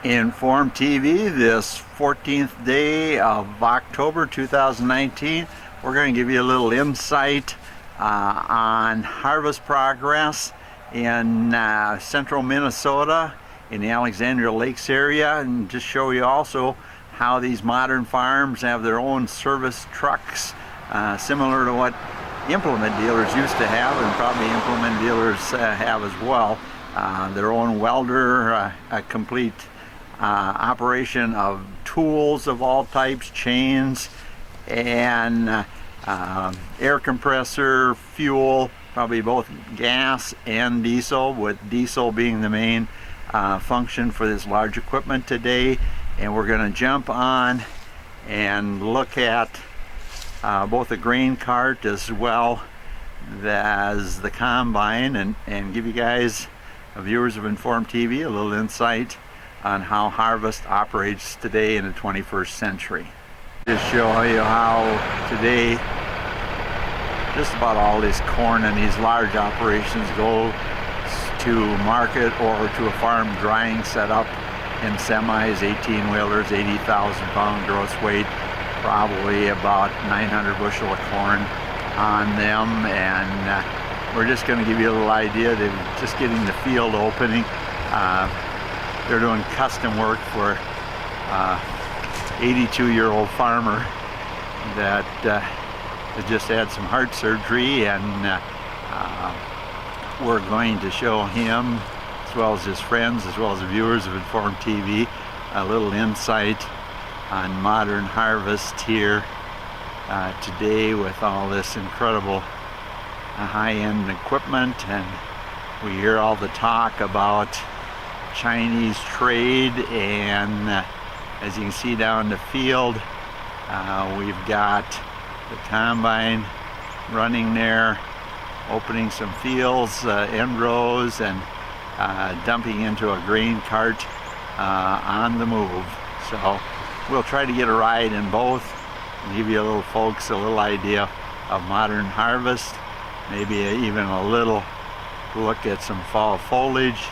Inform TV, this 14th day of October 2019. We're going to give you a little insight on harvest progress in central Minnesota in the Alexandria Lakes area, and just show you also how these modern farms have their own service trucks, similar to what implement dealers used to have, and probably implement dealers have as well. Their own welder, a complete operation of tools of all types, chains, and air compressor, fuel, probably both gas and diesel, with diesel being the main function for this large equipment today. And we're going to jump on and look at both the grain cart as well as the combine, and give you guys, viewers of Inform TV, a little insight on how harvest operates today in the 21st century. Just show you how today just about all this corn and these large operations go to market or to a farm drying setup in semis, 18-wheelers, 80,000 pound gross weight, probably about 900 bushel of corn on them. And we're just going to give you a little idea. They're just getting the field opening. They're doing custom work for 82-year-old farmer that has just had some heart surgery, and we're going to show him, as well as his friends, as well as the viewers of Inform TV, a little insight on modern harvest here today, with all this incredible high-end equipment. And we hear all the talk about Chinese trade, and as you can see down the field, we've got the combine running there, opening some fields, end rows, and dumping into a grain cart on the move. So we'll try to get a ride in both and give you little folks a little idea of modern harvest, maybe even a little look at some fall foliage,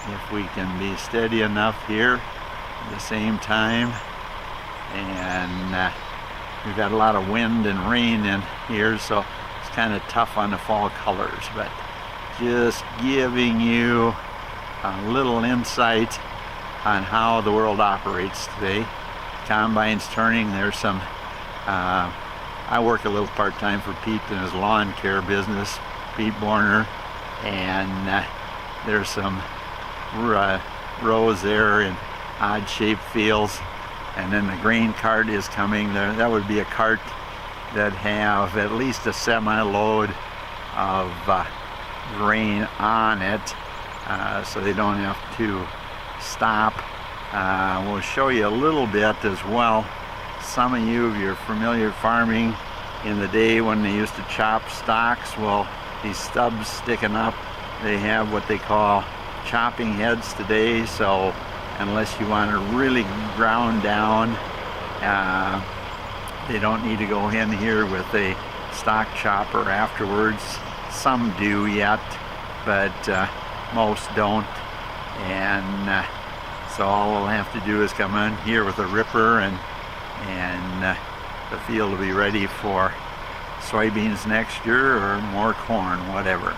if we can be steady enough here at the same time. And we've got a lot of wind and rain in here, so it's kind of tough on the fall colors, but just giving you a little insight on how the world operates today. Combine's turning. There's some I work a little part-time for Pete in his lawn care business, Pete Borner, and there's some rows there in odd-shaped fields, and then the grain cart is coming there. That would be a cart that have at least a semi-load of grain on it, so they don't have to stop. We'll show you a little bit as well. Some of you, if you're familiar farming in the day when they used to chop stalks, well, these stubs sticking up, they have what they call chopping heads today. So unless you want to really ground down, they don't need to go in here with a stock chopper afterwards. Some do yet, but most don't. And so all we'll have to do is come in here with a ripper, and the field will be ready for soybeans next year, or more corn, whatever.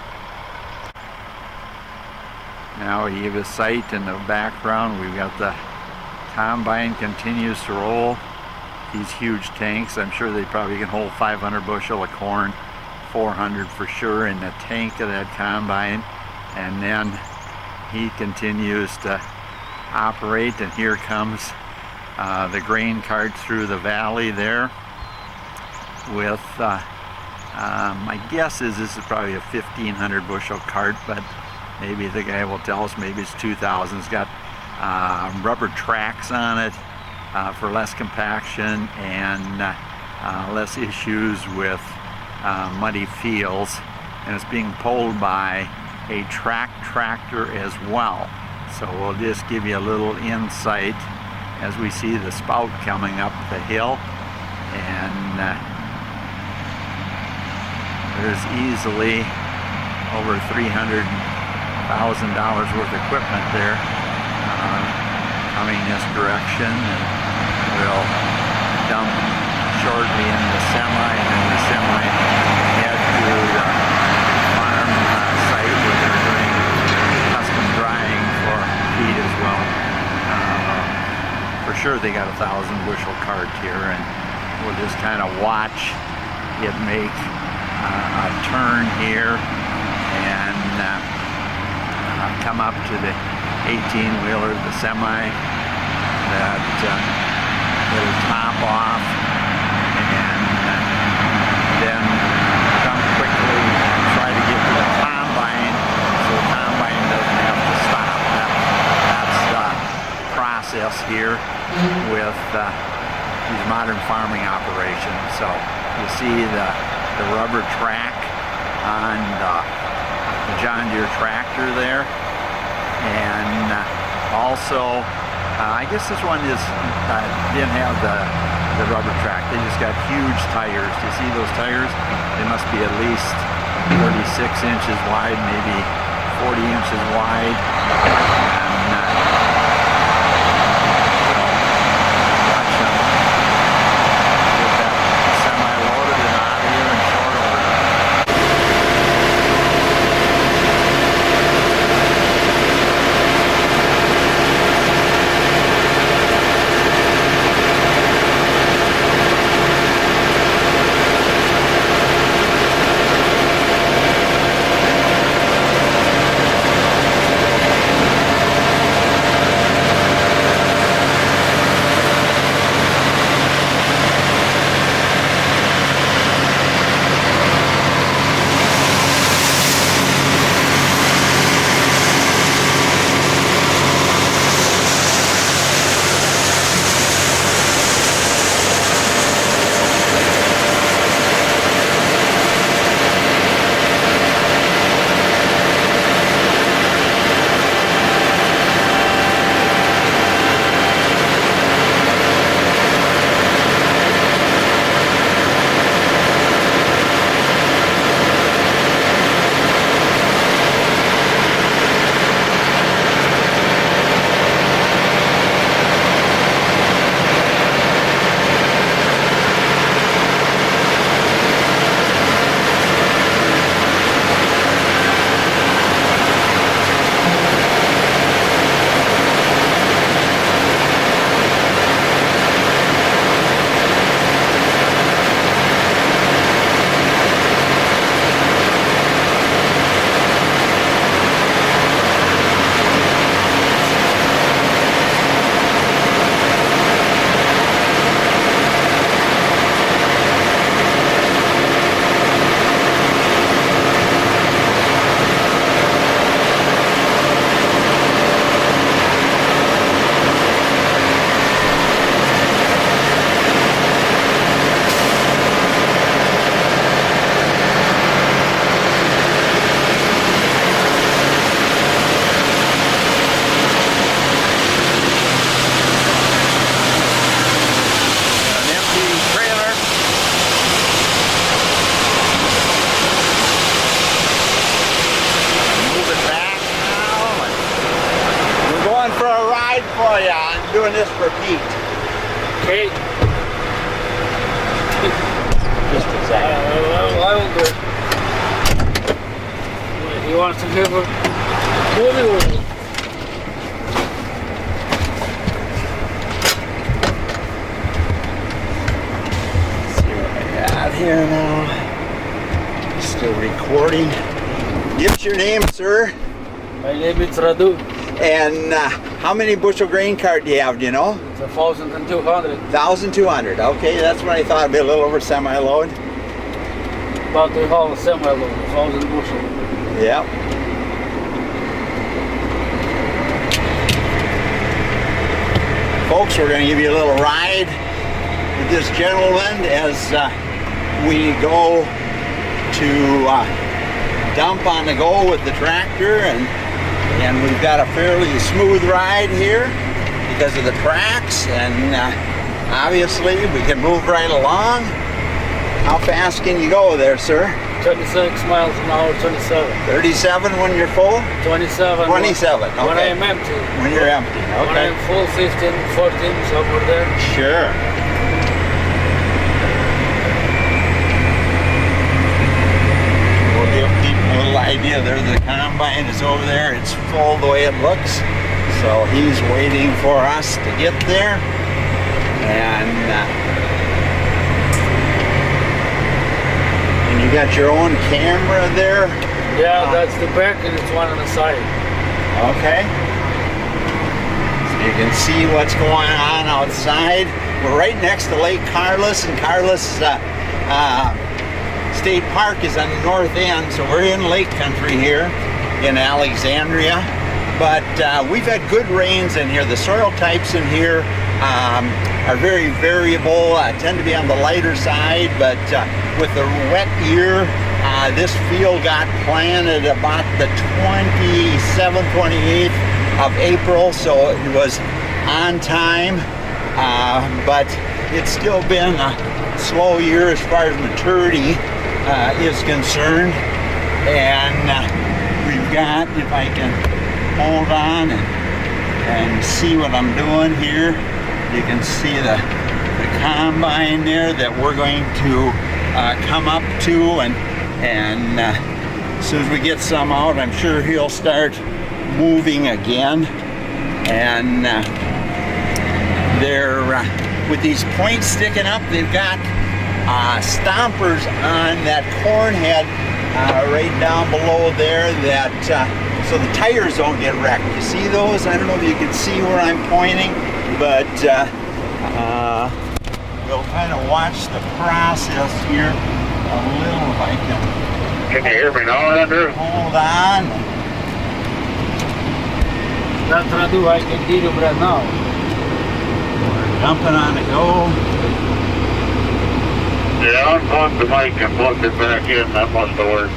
Now we have a sight in the background. We've got the combine continues to roll. These huge tanks, I'm sure they probably can hold 500 bushel of corn, 400 for sure in the tank of that combine. And then he continues to operate, and here comes the grain cart through the valley there with my guess is this is probably a 1,500 bushel cart, but maybe the guy will tell us maybe it's 2,000. It's got rubber tracks on it for less compaction and less issues with muddy fields, and it's being pulled by a tractor as well. So we'll just give you a little insight as we see the spout coming up the hill, and there's easily over $300,000 worth of equipment there facing this direction, and we'll dump shortly in the semi, and then the semi head to the farm site where they're doing custom drying for feed as well. For sure they got 1,000 bushel cart here, and we'll just kind of watch it make a turn here and come up to the 18-wheeler, the semi, that it'll top off and then come quickly and try to get to the combine so the combine doesn't have to stop. That's the process here with these modern farming operations. So you see the rubber track on the John Deere tractor there, and also I guess this one didn't have the rubber track. They just got huge tires. You see those tires? They must be at least 36 inches wide, maybe 40 inches wide. And watch them get that semi loaded and out of here in short order. Oh yeah, I'm doing this for Pete. Okay. Just a second. I will do it. He wants to give a movie. See what I got here now. Still recording. Give us your name, sir. My name is Radu. And how many bushel grain cart do you have, do you know? It's 1,200. 1,200. Okay, that's what I thought. It'd be a little over semi-load. About to haul a semi-load, 1,000 bushel. Yep. Folks, we're going to give you a little ride with this gentleman as we go to dump on the go with the tractor, and we've got a fairly smooth ride here because of the tracks, and obviously we can move right along. How fast can you go there, sir? 26 miles an hour, 27. 37 when you're full? 27. 27, okay. When I'm empty. When you're empty, When okay. I'm full, 15, 14, somewhere there. Sure. We'll give people a little idea. There's the combine is over there. It's full the way it looks. So he's waiting for us to get there. And you got your own camera there? Yeah, that's the back and it's one on the side. Okay. So you can see what's going on outside. We're right next to Lake Carlos, and Carlos State Park is on the north end, so we're in lake country here in Alexandria. But we've had good rains in here. The soil types in here are very variable, tend to be on the lighter side, but with the wet year, this field got planted about the 27th, 28th of April, so it was on time, but it's still been a slow year as far as maturity is concerned. And we've got, if I can hold on and see what I'm doing here, you can see the combine there that we're going to come up to, and as soon as we get some out, I'm sure he'll start moving again. And they're with these points sticking up, they've got stompers on that corn head right down below there, that so the tires don't get wrecked. You see those? I don't know if you can see where I'm pointing, but we'll kind of watch the process here a little if I can. Can you hear me now, Andrew? Hold on. That's what I do. I can hear you right now. We're jumping on the go. Yeah, unplug the mic and plug it back in. That must have worked.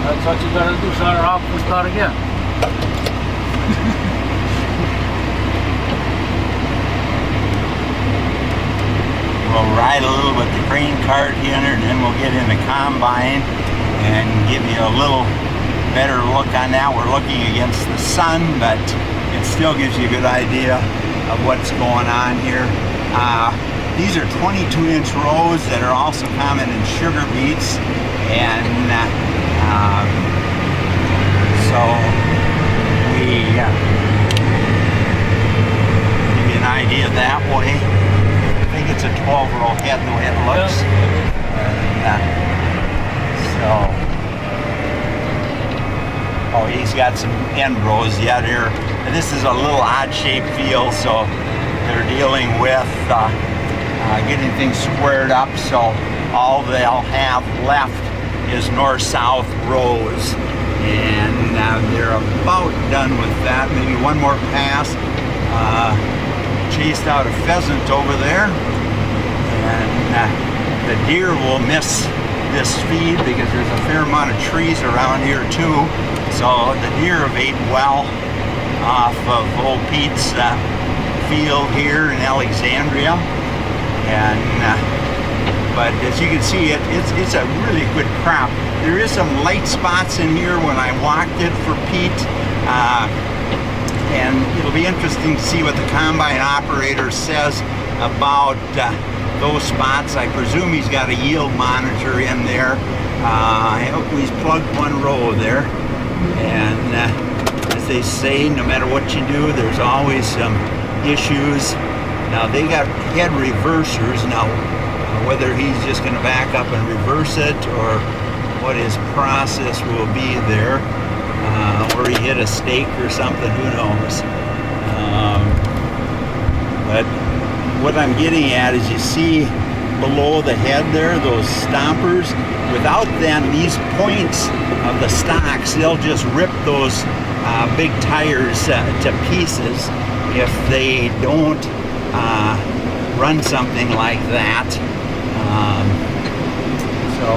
That's what you gotta do. Shut it off and start again. We'll ride a little with the crane cart here, and then we'll get in the combine and give you a little better look on that. We're looking against the sun, but it still gives you a good idea of what's going on here. These are 22-inch rows that are also common in sugar beets, and so we give you an idea that way. I think it's a 12-row head the way it looks. Oh, he's got some end rows yet here. And this is a little odd-shaped field, so they're dealing with getting things squared up, so all they'll have left is north-south rows. And they're about done with that. Maybe one more pass. Chased out a pheasant over there. And the deer will miss this feed because there's a fair amount of trees around here too. So the deer have ate well off of old Pete's field here in Alexandria. And but as you can see, it's a really good crop. There is some light spots in here when I walked it for Pete, and it'll be interesting to see what the combine operator says about those spots. I presume he's got a yield monitor in there. I hope he's plugged one row there, and as they say, no matter what you do, there's always some issues. Now they got head reversers. Now whether he's just going to back up and reverse it, or what his process will be there, or he hit a stake or something, who knows. But what I'm getting at is, you see below the head there, those stompers. Without them, these points of the stocks, they'll just rip those big tires to pieces if they don't run something like that. So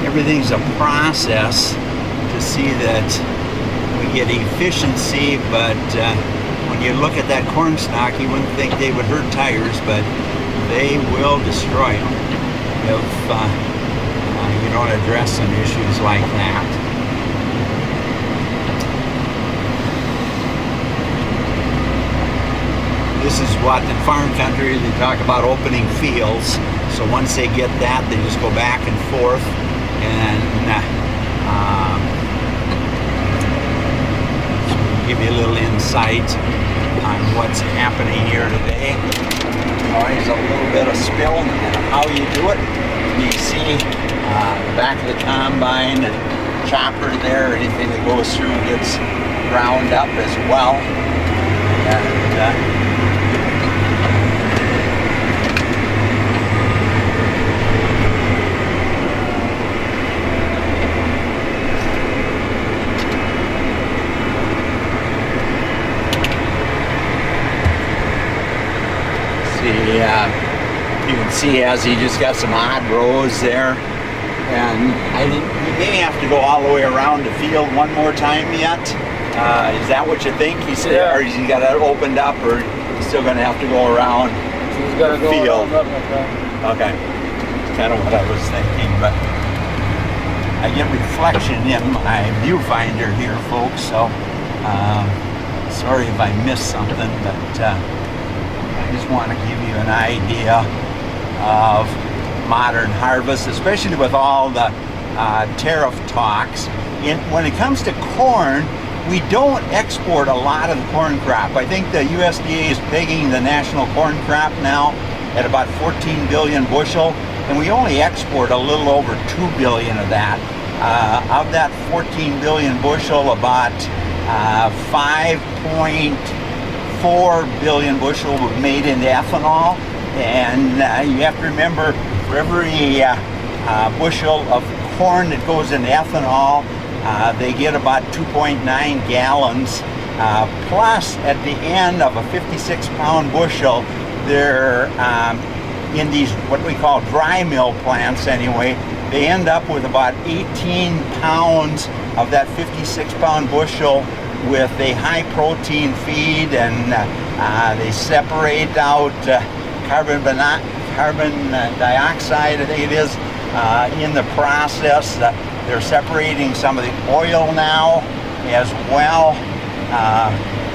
everything's a process to see that we get efficiency, but when you look at that corn stalk, you wouldn't think they would hurt tires, but they will destroy them if you don't address some issues like that. This is what in farm country they talk about opening fields. So once they get that, they just go back and forth and give you a little insight on what's happening here today. Always a little bit of spill and how you do it. You see the back of the combine and chopper there, anything that goes through gets ground up as well. And you can see as he just got some odd rows there, and I think we may have to go all the way around the field one more time yet. Is that what you think? He said, Yeah. or has he got it opened up, or he's still going to have to go around He's got to go field? around up like that. Okay, that's kind of what I was thinking, but I get reflection in my viewfinder here, folks. So sorry if I missed something, but I just want to give you an idea of modern harvest, especially with all the tariff talks. When it comes to corn, we don't export a lot of the corn crop. I think the USDA is pegging the national corn crop now at about 14 billion bushel, and we only export a little over 2 billion of that. Of that 14 billion bushel, about 5.4 billion bushel was made into ethanol. And you have to remember, for every bushel of corn that goes into ethanol, they get about 2.9 gallons. Plus, at the end of a 56-pound bushel, they're in these what we call dry mill plants anyway. They end up with about 18 pounds of that 56-pound bushel with a high-protein feed, and they separate out carbon dioxide, I think it is, in the process. They're separating some of the oil now as well.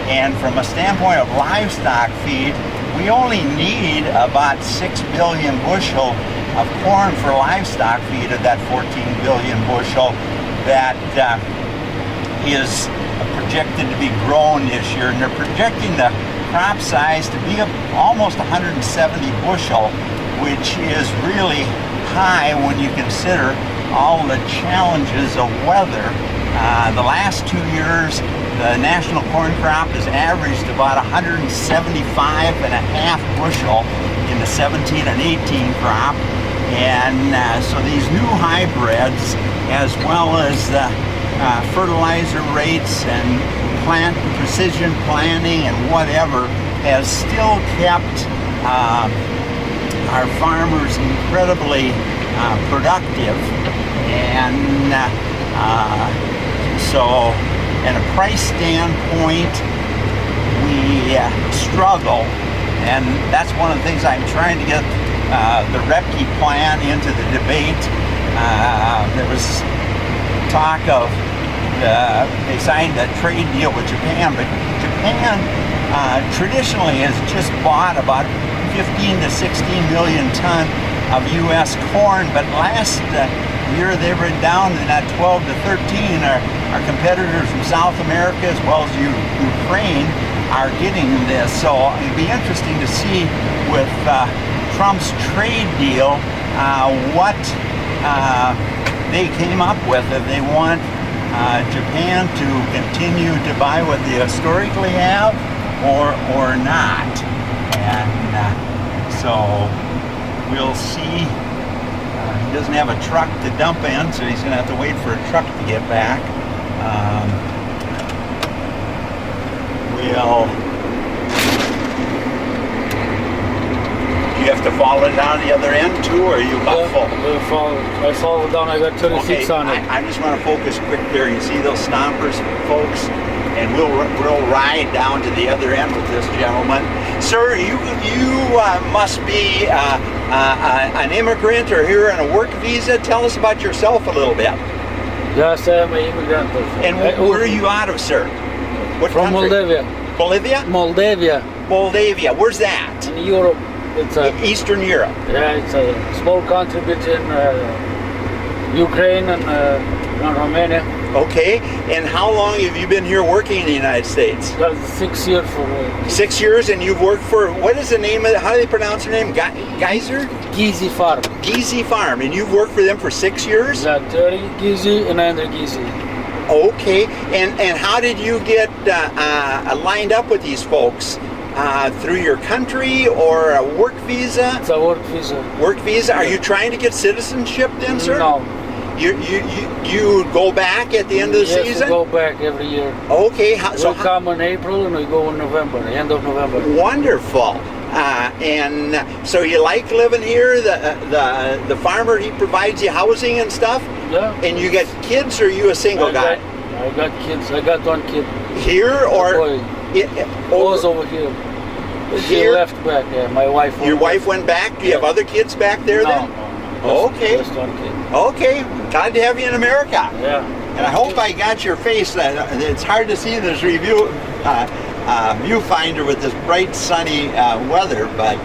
And from a standpoint of livestock feed, we only need about 6 billion bushel of corn for livestock feed of that 14 billion bushel that is projected to be grown this year. And they're projecting the crop size to be almost 170 bushel, which is really high when you consider all the challenges of weather. The last 2 years, the national corn crop has averaged about 175.5 bushel in the 17 and 18 crop. And so these new hybrids, as well as the fertilizer rates and plant precision planting and whatever, has still kept our farmers incredibly productive. And so, at a price standpoint, we struggle, and that's one of the things I'm trying to get the REPKE plan into the debate. There was talk of they signed a trade deal with Japan, but Japan traditionally has just bought about 15 to 16 million ton of U.S. corn, but last year they were down in that 12 to 13. Our competitors from South America as well as Ukraine are getting this. So it'd be interesting to see with Trump's trade deal what they came up with, if they want Japan to continue to buy what they historically have or not. And so we'll see. He doesn't have a truck to dump in, so he's going to have to wait for a truck to get back. Do you have to follow it down the other end too, or are you about full? I followed down, I got 30 seats on it. I just want to focus quick there. You see those stompers, folks? And we'll ride down to the other end with this gentleman. Sir, you must be an immigrant or here on a work visa? Tell us about yourself a little bit. Yes, I am an immigrant. And where are you out of, sir? What From country? Moldavia. Bolivia? Moldavia, Moldavia. Where's that? in Europe. It's a Eastern Europe. it's a small country between Ukraine and Romania. Okay. And how long have you been here working in the United States? That's 6 years for 6 years, and you've worked for, what is the name of it? How do they pronounce your name? Geyser? Gizi Farm. Gizi Farm. And you've worked for them for 6 years? Yeah, Terry Gizi and Andrew Gizi. Okay. And how did you get lined up with these folks? Through your country or a work visa? It's a work visa. Work visa? Are you trying to get citizenship then, sir? No. You go back at the end of the Yes, season? we go back every year. Okay. We come in April and we go in November, end of November. Wonderful. And so you like living here? The farmer, he provides you housing and stuff? Yeah. And you got kids, or are you a single guy? I got kids. I got one kid. Here or Boy, was over here. She Here? left back. Yeah, my wife. Your went wife went back? Do you have Yeah. other kids back there No, then? no. Okay. Just one kid. Okay. Glad to have you in America. Yeah. And I hope I got your face. It's hard to see in this viewfinder with this bright sunny weather, but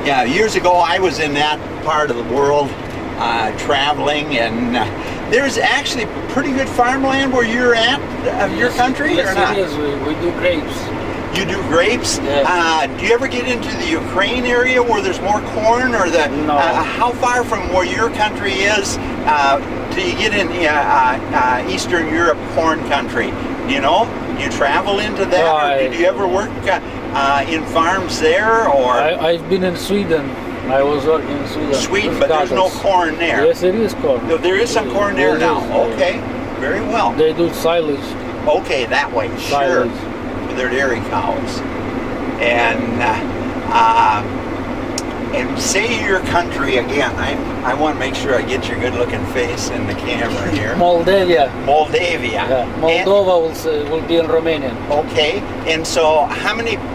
yeah, years ago I was in that part of the world traveling, and there's actually pretty good farmland where you're at of your country, yes, or not? It is. We do grapes. You do grapes? Yeah. Do you ever get into the Ukraine area where there's more corn, or the? No. How far from where your country is do you get in Eastern Europe corn country? You know, you travel into that. Or did you ever work in farms there, or? I've been in Sweden. I was working in Sweden. Sweden, with but there's no cattle. corn there. Yes, it is corn. No, there is some corn there now. Okay, very well. They do silage. Okay, that way, sure. Silage. For their dairy cows. And say your country again. I want to make sure I get your good-looking face in the camera here. Moldavia. Moldavia. Yeah. Moldova will be in Romania. Okay, and so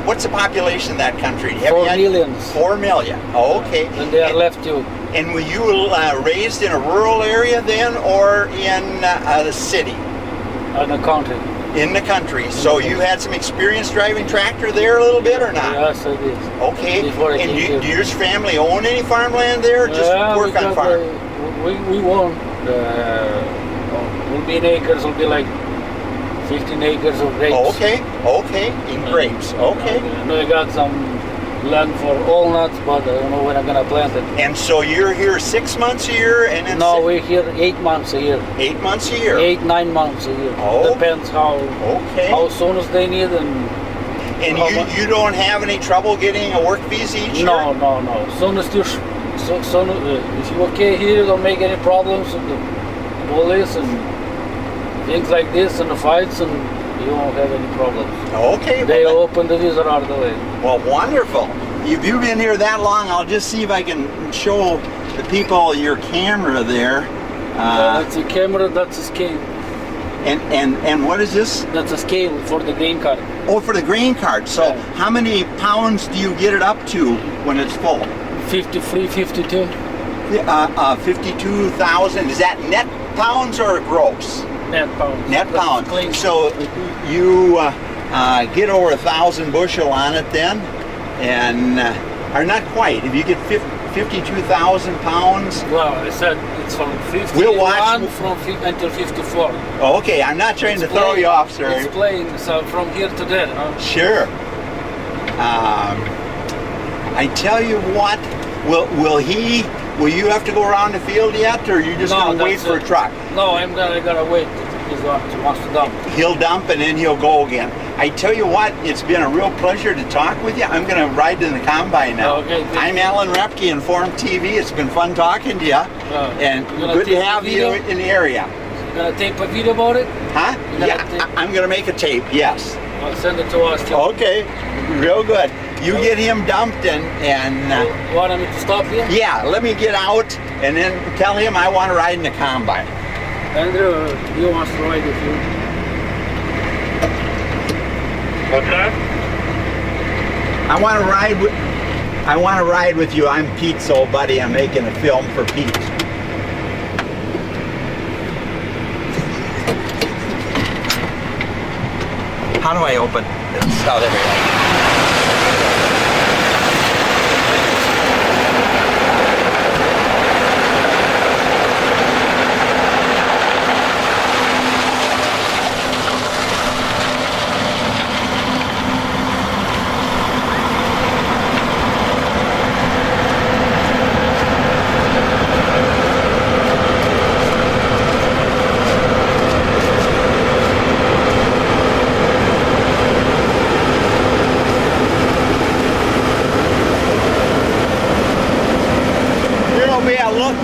what's the population of that country? 4 million. 4 million. Okay. And they are left you. And were you raised in a rural area then, or in the city? In the country. In the country. So you had some experience driving tractor there a little bit, or not? Yes, I did. Okay. Before I And came do here. your family own any farmland there, or just work on farm? We won. Will be in acres. Will be like 15 acres of grapes. Oh, okay. Okay. In grapes. Okay. And I got some land for walnuts, but I don't know when I'm gonna plant it. And so you're here 6 months a year, and then No, we're here 8 months a year. 8 months a year. 8-9 months a year. Oh. Depends how Okay. soon as they need and You don't have any trouble getting a work visa each year? no. Soon as you if you're okay here, don't make any problems with the police and things like this and the fights, and you won't have any problems. Okay. They well, open the visa right away. well, wonderful. If you've been here that long, I'll just see if I can show the people your camera there. That's a camera. That's a scale. And what is this? That's a scale for the green card. Oh, for the green card. So Yeah. how many pounds do you get it up to when it's full? 53, 52. 52,000. Is that net pounds or gross? Net pounds. Net That's pounds. clean. So you get over 1,000 bushel on it then, and or not quite. If you get 52,000 pounds. Well, I said it's from 51 We'll watch- until 54. Oh, okay, I'm not trying to throw you off, sir. It's playing, so from here to there. Huh? Sure. I tell you what, will you have to go around the field yet, or are you just going to wait that's for a it. truck? No, I gotta wait. He wants to dump. He'll dump and then he'll go again. I tell you what, it's been a real pleasure to talk with you. I'm going to ride in the combine now. Okay, good. I'm Alan Repke, Inform TV. It's been fun talking to you, and you gonna good to take have the you video? in the area. You gonna tape a video about it? Huh? You Yeah, gonna take- I'm going to make a tape, yes. Well, send it to us. Too. Okay, real good. You get him dumped and You want me to stop here? yeah, let me get out and then tell him I want to ride in the combine. Andrew, he wants to ride with you. What's that? I want to ride with I want to ride with you. I'm Pete's old buddy. I'm making a film for Pete. How do I open this? Oh, there we go.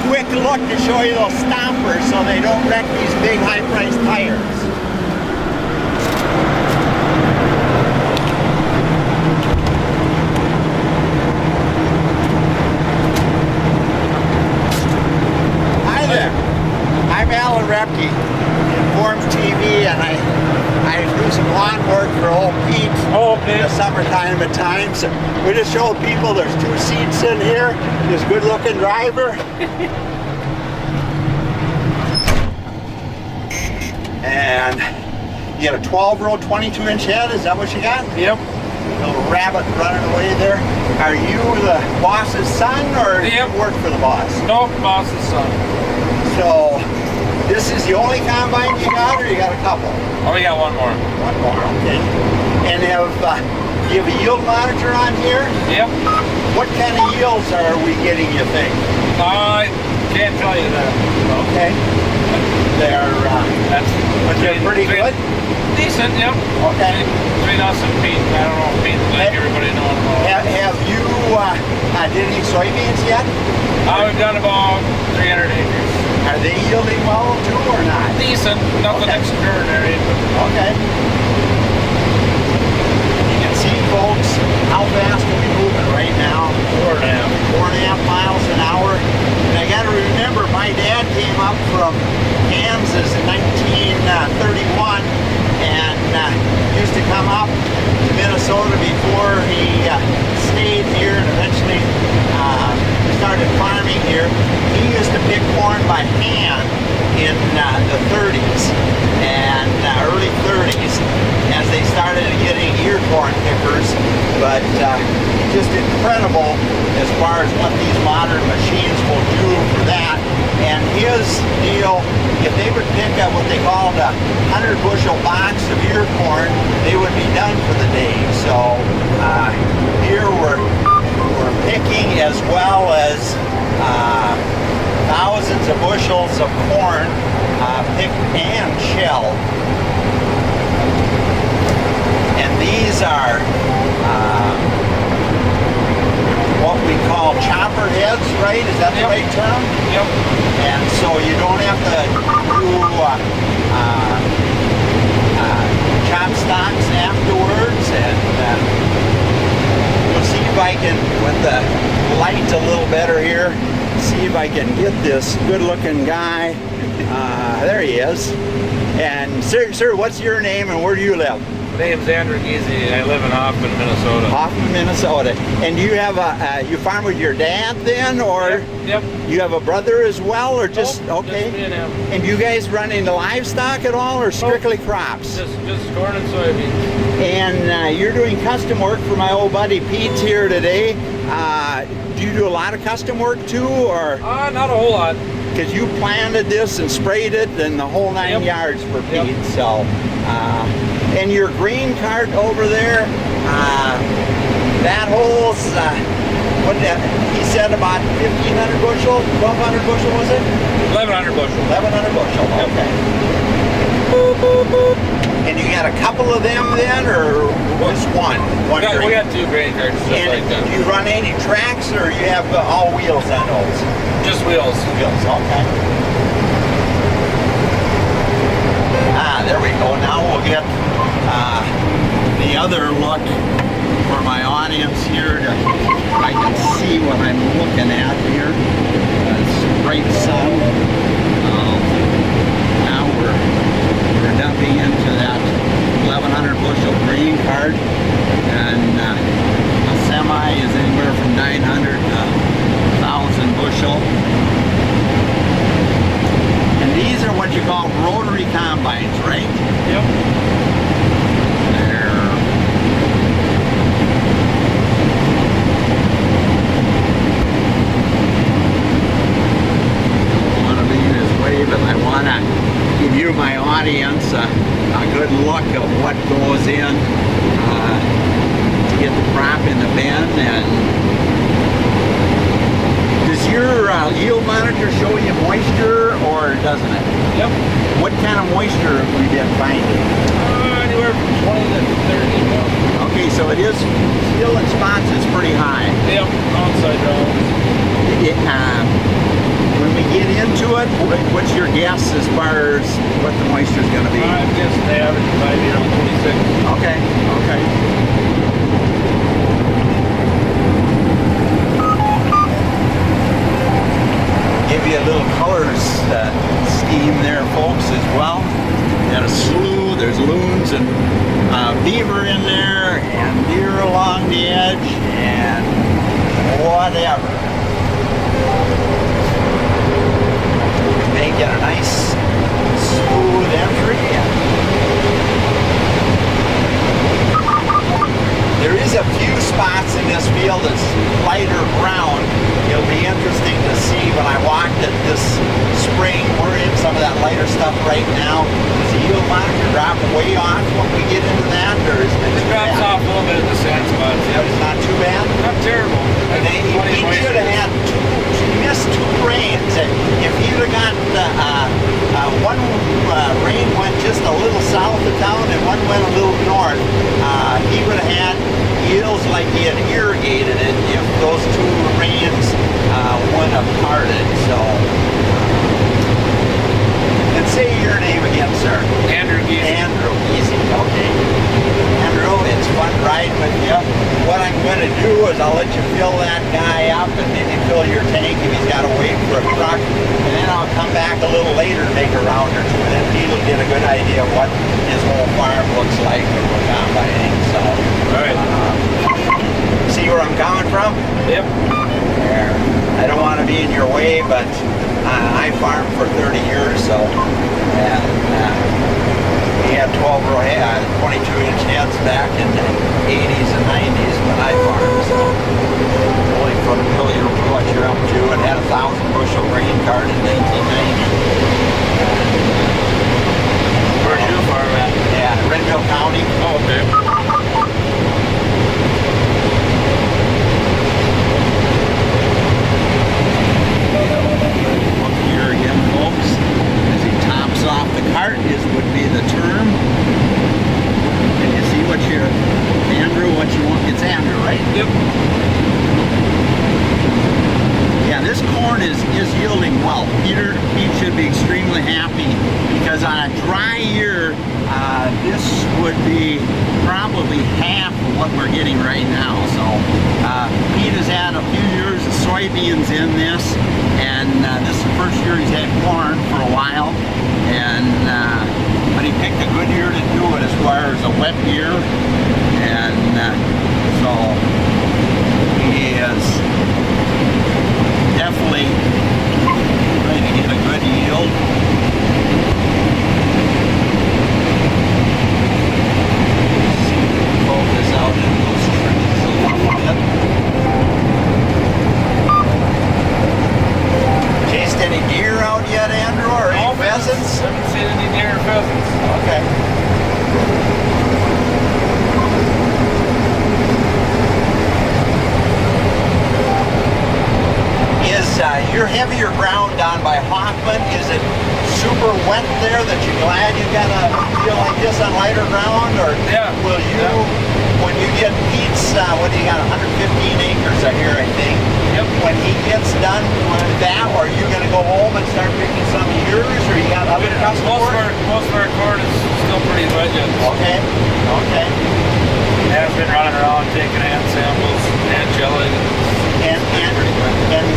Quick look to show you those stompers so they don't wreck these big high-priced tires. Hi there. I'm Alan Repke, Inform TV, and I do some lawn work for old Pete in the summertime at times. We just showed people there's 2 seats in here. This good-looking driver. And you got a 12-row, 22-inch head. Is that what you got? Yep. Little rabbit running away there. Are you the boss's son, or do you work for the boss? Nope, boss's son. So this is the only combine you got, or you got a couple? Oh, we got one more. One more, okay. And you have a yield monitor on here? Yep. What kind of yields are we getting, you think? I can't tell you that. Okay. They're pretty good? Decent, yep. Okay. Between us and Pete, I don't know if Pete like everybody knowing about. Have you did any soybeans yet? We've done about 300 acres. Are they yielding well too, or not? Decent, nothing extraordinary. Okay. You can see, folks, how fast are we moving right now? 4.5 miles an hour. And I got to remember, my dad came up from Kansas in 1931 and used to come up to Minnesota before he stayed here and eventually started farming here. He used to pick corn by hand in the 30s and early 30s as they started getting ear corn pickers. But just incredible as far as what these modern machines will do for that. And his deal, if they would pick up what they called a 100 bushel box of ear corn, they would be done for the day. So here we're picking as well as thousands of bushels of corn picked and shelled. And these are what we call chopper heads, right? Is that the right term? Yep. And so you don't have to do chop stocks afterwards. And we'll see if I can, with the light a little better here, see if I can get this good-looking guy. There he is. And sir, what's your name and where do you live? My name's Andrew Giese. I live in Hoffman, Minnesota. Hoffman, Minnesota. And you have you farm with your dad then, or Yep. you have a brother as well, or just Nope, okay? Just me and him. And you guys run into livestock at all, or strictly crops? Just corn and soybeans. And you're doing custom work for my old buddy Pete's here today. Do you do a lot of custom work too, or? Not a whole lot. Because you planted this and sprayed it and the whole 9 yards for Pete. So, and your green cart over there, that holds, what he said, about 1,500 bushel, 1,200 bushel was it? 1,100 bushel. 1,100 bushel, okay. And you got a couple of them then, or just one? We got 2 grain carts just And like that. do you run any tracks, or you have all wheels on those? Just wheels. Wheels, okay. There we go. Now we'll get the other look for my audience here. I can see what I'm looking at here. It's great sun. Now we're dumping into that 1,100 bushel green cart, and a semi is anywhere from $900 in the bin. And does your yield monitor show you moisture, or doesn't it? Yep. What kind of moisture have we been finding? Anywhere from 20 to 30. Okay, so it is still in spots. It's pretty high. Yep. Outside down. When we get into it, what's your guess as far as what the moisture is going to be? I'm just average maybe around 26. Okay, okay. Give you a little colors scheme there, folks, as well. Got a slough, there's loons and beaver in there, and deer along the edge, and whatever. Make it a nice, smooth entry. There is a few spots in this field that's lighter brown. It'll be interesting to see when I walked it this spring. We're in some of that lighter stuff right now. Does the yield monitor drop way off when we get into that, or is it It drops off a little bit in the sand spots. It's not too bad. Not terrible. He should have had he missed two rains. If he'd have got one rain went just a little south of town and one went a little north, he would have had yields like he had irrigated it if those two rains went have parted. So, and say your name again, sir. Andrew Geese. Andrew, easy, okay. Andrew, it's fun riding with you. What I'm going to do is I'll let you fill that guy up and maybe fill your tank if he's got to wait for a truck. And then I'll come back a little later and make a round or two. And then Pete'll get a good idea of what his whole farm looks like when we're combining. So, Alright. See where I'm coming from? Yep. There. I don't want to be in your way, but I farmed for 30 years, so, and we had 22-inch heads back in the 80s and 90s when I farmed, so really familiar with what you're up to, and had a 1,000-bushel grain cart in 1990. Where's your farm at? Yeah, Renville County. Oh, okay. Here again, folks, as he tops off the cart, would be the term. And you see what you, Andrew, what you want? It's Andrew, right? Yep. Yeah, this corn is yielding well. Pete should be extremely happy because on a dry year, this would be probably half of what we're getting right now. So Pete has had a few years of soybeans in this, and this is the first year he's had corn for a while. And but he picked a good year to do it as far as a wet year, and so he is definitely ready to get a good yield. See if we can focus out in those trees a little bit. Chased any deer out yet, Andrew, or any pheasants? Haven't seen any deer or pheasants. Okay. Is your heavier ground down by Hoffman, is it super wet there that you're glad you got a feel like this on lighter ground? Or Yeah. will you, when you get Pete's, what do you got, 115 acres I hear, I think. Yep. When he gets done with that, are you going to go home and start picking some of yours, or you got other customers? Most of our corn is still pretty wet yet. Okay, okay. Has been running around taking hand samples and gelling. And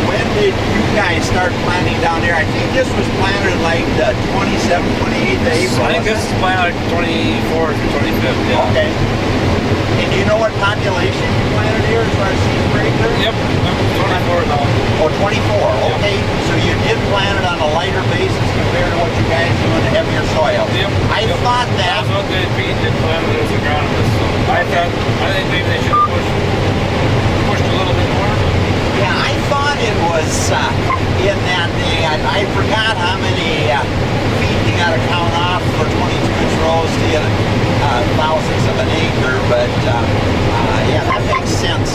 when did you guys start planting down there? I think this was planted like the 27th, 28th of April. I think this is planted like 24th or 25th. Yeah. Okay. And do you know what population you planted here as far as seed breaker? Yep. I'm 24 now. Oh, 24. Okay. So you did plant it on a lighter basis compared to what you guys do in the heavier soil. Yep. I thought that. That's what they Pete did plant it as agronomist. So I think maybe they should have pushed a little bit more. Yeah, I thought it was in that day. I forgot how many feet you got to count off for 22-inch rows to get thousandths of an acre, but yeah, that makes sense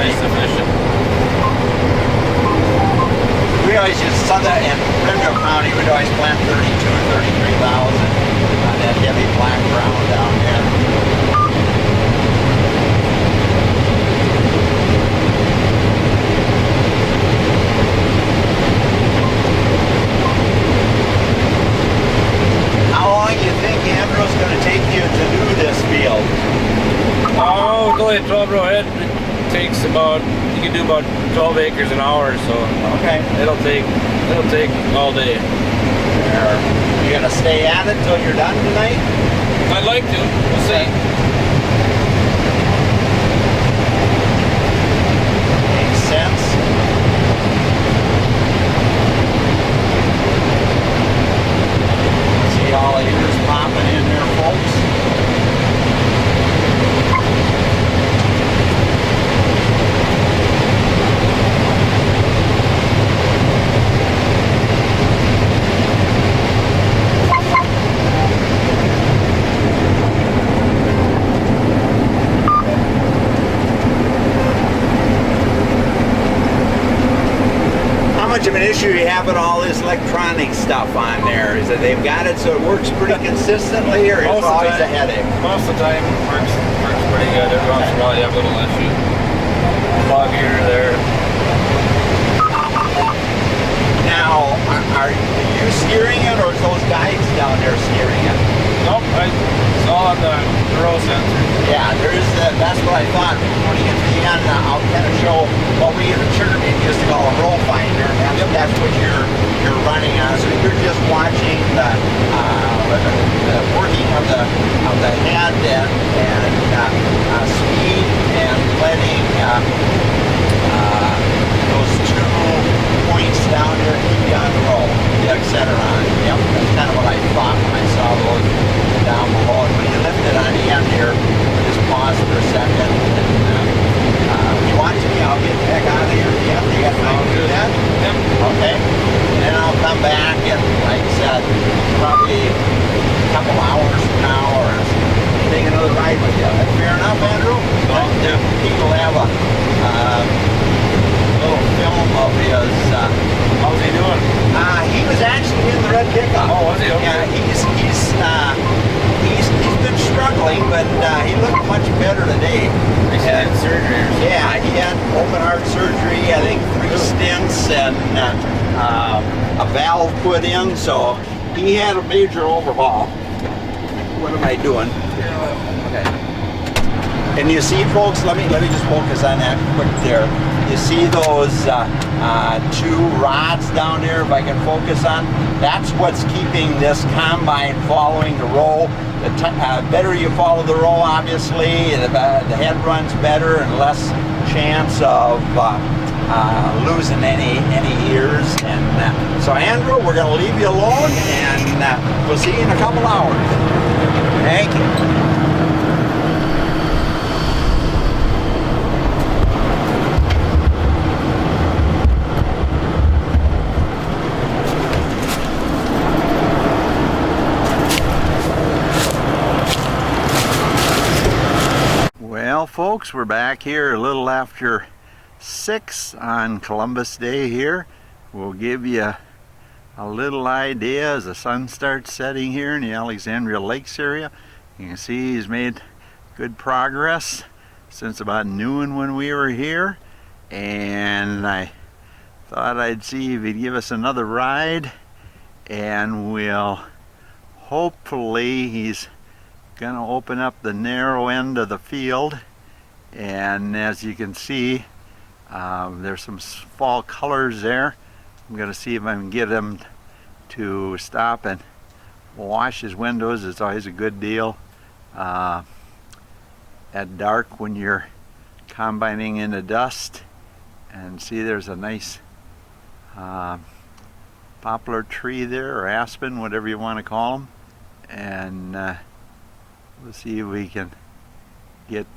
size sufficient. We always use Southern and Prineville County. We'd always plant 32 or 33,000 on that heavy black ground down there. How long do you think Andrew's going to take you to do this field? Oh, it's only a 12 row head. It takes about, you can do about 12 acres an hour, so Okay. it'll take all day. You going to stay at it till you're done tonight? I'd like to. We'll see. Makes sense. See all of yours popping in there, folks. How much of an issue you have with all this electronic stuff on there? Is that they've got it so it works pretty consistently, or is it Most of the always a time. headache? Most of the time, works pretty good. Every once in a while, you have a little issue. Bug here or there. Now, are you steering it, or is those guides down there steering it? Nope, it's all on the row sensor. Yeah, that's what I thought. When you get to the end, I'll kind of show what we in Sugarman used to call a roll finder. That's what you're running on. So you're just watching the working of the head and speed and letting those 2 points down there keep you on the roll. The Acceleron. Yep, that's kind of what I thought when I saw those down below. And when you lift it on the end here, just pause for a second. And, if you want to, I'll get the heck out of here. Yeah, you got time to do that? Yep. Okay. And then I'll come back and, like I said, probably a couple hours from now or take another ride with you. That's fair enough, Andrew? Yeah. People have a little film of his. How's he doing? He was actually in the red pickup. Oh, was he? Okay. Yeah, he's been struggling, but he looked much better today. He had surgery or something. Yeah, he had open heart surgery. I think 3 stents and a valve put in, so he had a major overhaul. What am I doing? Okay. And you see, folks, let me just focus on that quick there. You see those 2 rods down there, if I can focus on? That's what's keeping this combine following the roll. The better you follow the roll, obviously, the head runs better and less chance of losing any ears. And so, Andrew, we're going to leave you alone, and we'll see you in a couple hours. Thank you. Well, folks, we're back here a little after 6 on Columbus Day here. We'll give you a little idea as the sun starts setting here in the Alexandria Lakes area. You can see he's made good progress since about noon when we were here, and I thought I'd see if he'd give us another ride, and we'll hopefully he's going to open up the narrow end of the field. And as you can see, there's some fall colors there. I'm going to see if I can get him to stop and wash his windows. It's always a good deal at dark when you're combining in the dust. And see, there's a nice poplar tree there, or aspen, whatever you want to call them. And we'll see if we can get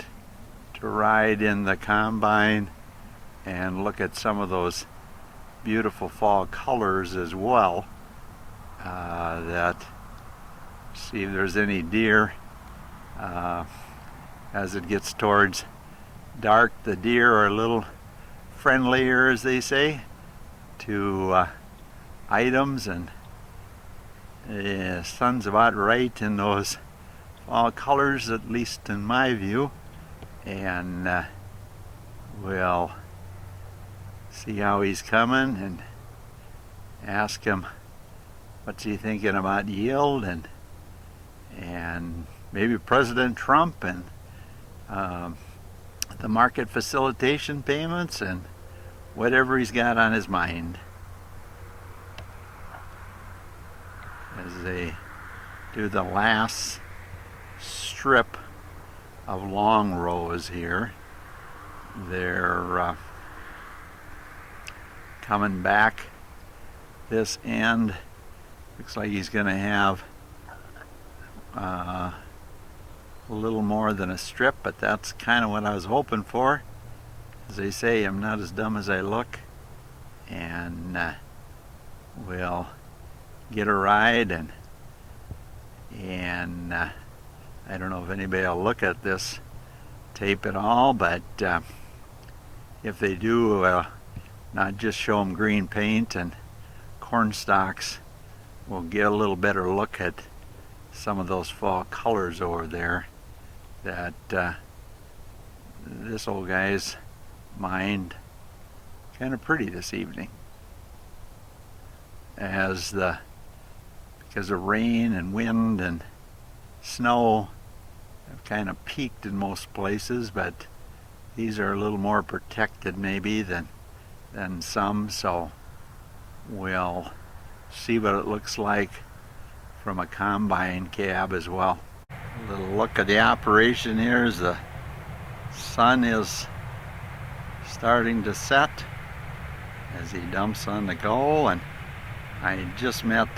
to ride in the combine and look at some of those beautiful fall colors as well. See if there's any deer as it gets towards dark, the deer are a little friendlier, as they say, to items, and the sun's about right in those fall colors, at least in my view, and we'll see how he's coming and ask him what's he thinking about yield and maybe President Trump and the market facilitation payments and whatever he's got on his mind as they do the last strip of long rows here. They're coming back this end. Looks like he's going to have a little more than a strip, but that's kind of what I was hoping for. As they say, I'm not as dumb as I look, and we'll get a ride, and I don't know if anybody will look at this tape at all, but if they do, not just show them green paint and corn stalks, we'll get a little better look at some of those fall colors over there that this old guy's mind kind of pretty this evening, as because of rain and wind and snow have kind of peaked in most places, but these are a little more protected maybe than some, so we'll see what it looks like from a combine cab as well. A little look at the operation here as the sun is starting to set as he dumps on the go, and I just met,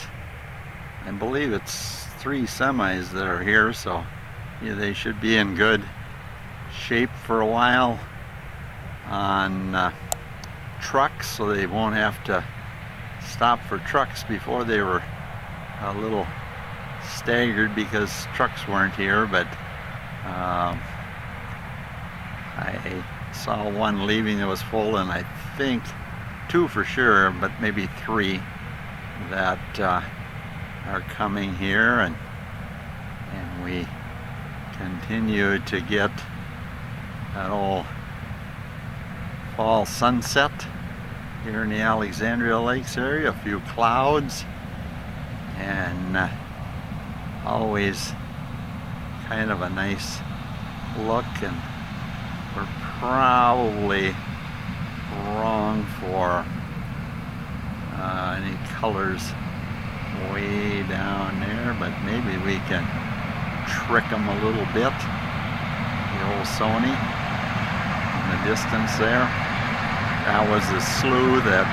I believe it's 3 semis that are here, so yeah, they should be in good shape for a while on trucks, so they won't have to stop for trucks. Before they were a little staggered because trucks weren't here, but I saw one leaving that was full, and I think 2 for sure, but maybe 3 that are coming here, and we continue to get that old fall sunset here in the Alexandria Lakes area. A few clouds, and always kind of a nice look, and we're probably wrong for any colors way down there, but maybe we can trick them a little bit. The old Sony in the distance there. That was the slough that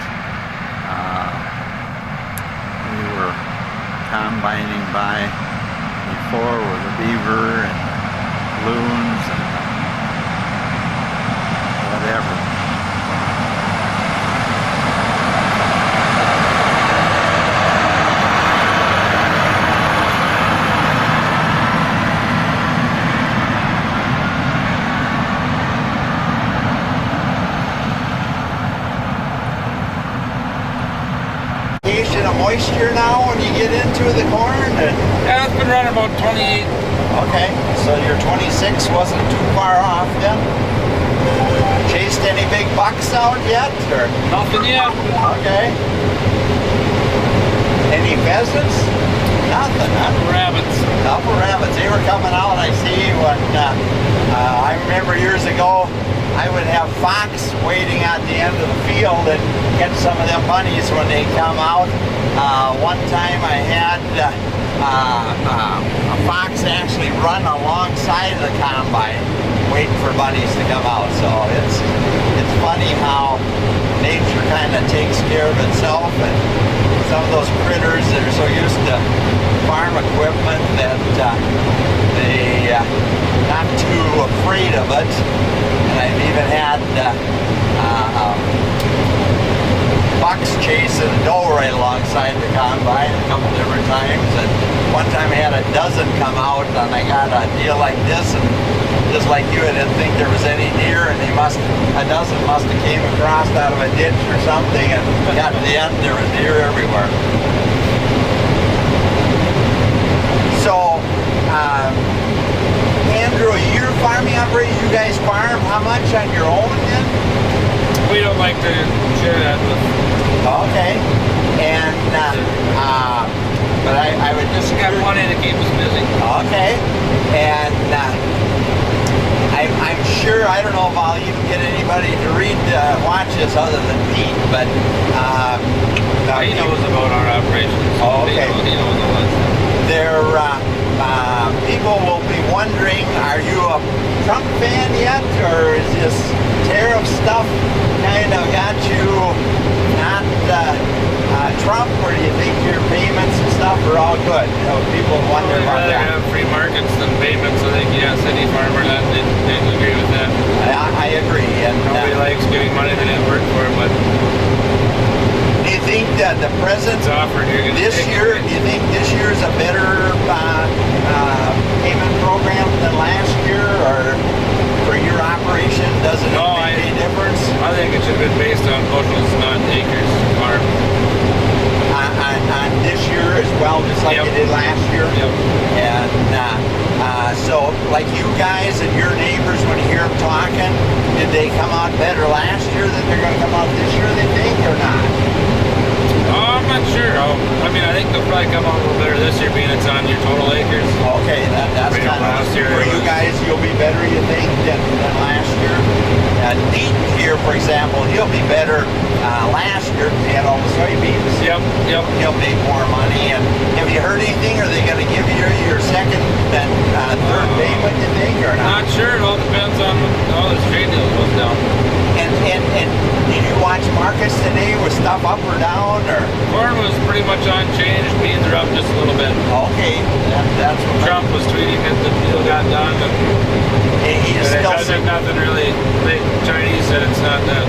we were combining by before with the beaver and loons and whatever. Of moisture now when you get into the corn? Yeah, it's been running about 28. Okay, so your 26 wasn't too far off then? Chased any big bucks out yet? Or? Nothing yet. Okay. Any pheasants? Nothing, huh? Rabbits. Couple rabbits. They were coming out, I see, when I remember years ago I would have fox waiting at the end of the field and catch some of them bunnies when they come out. One time I had a fox actually run alongside the combine waiting for bunnies to come out. So it's funny how nature kind of takes care of itself, and some of those critters that are so used to farm equipment that they not too afraid of it. And I've even had bucks chasing a doe right alongside the combine a couple different times. And one time I had a dozen come out, and I got a deal like this, and just like you. I didn't think there was any deer, and a dozen must have came across out of a ditch or something, and got to the end, there was deer everywhere. So, Andrew, you're farming operation. You guys farm how much on your own then? We don't like to share that with. Okay. And but I would just We got money to keep us busy. Okay. And I'm sure, I don't know if I'll even get anybody to watch this other than Pete, but He knows about our operations. Oh, okay. He knows all that stuff. People will be wondering, are you a Trump fan yet, or is this tariff stuff kind of got you not Trump, or do you think your payments and stuff are all good? You know, people wonder We'd about rather that. have free markets than payments. I think, yes, any farmer that they agree with that. I agree. And Nobody likes giving money they didn't work for, but do you think that the president it's offered. You're gonna this take year, it. do you think this year is a better payment program than last year, or for your operation, does it No, make any difference? I think it should have been based on bushels, not acres farm. On this year as well, just like Yep. you did last year? Yep. And so, like you guys and your neighbors, when you hear them talking, did they come out better last year than they're going to come out this year, they think, or not? I'm not sure. I mean, I think they'll probably come out a little better this year, being it's on your total acres. Okay, that's We know kind of, last year for it you was- guys, you'll be better, you think, than last year? Nate here, for example, he'll be better last year, he had all the soybeans. Yep. He'll make more money. And have you heard anything? Are they going to give you your second and third payment, you think, or not? Not sure. It all depends on how this trade deal goes down. And did you watch markets today? Was stuff up or down, or? Corn was pretty much unchanged. Beans are up just a little bit. Okay, that's what Trump was tweeting that the deal got done, and he is it still. doesn't nothing really. The Chinese said it's not that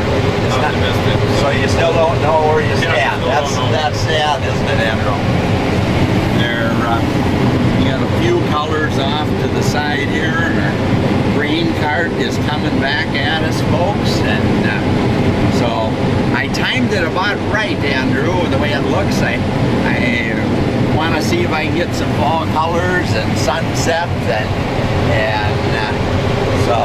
optimistic. So you still don't know where you stand. still don't know. That's sad, isn't it, Andrew? There, you got a few colors off to the side here, and our grain cart is coming back at us, folks. And so I timed it about right, Andrew. The way it looks, I want to see if I can get some fall colors and sunset, and so.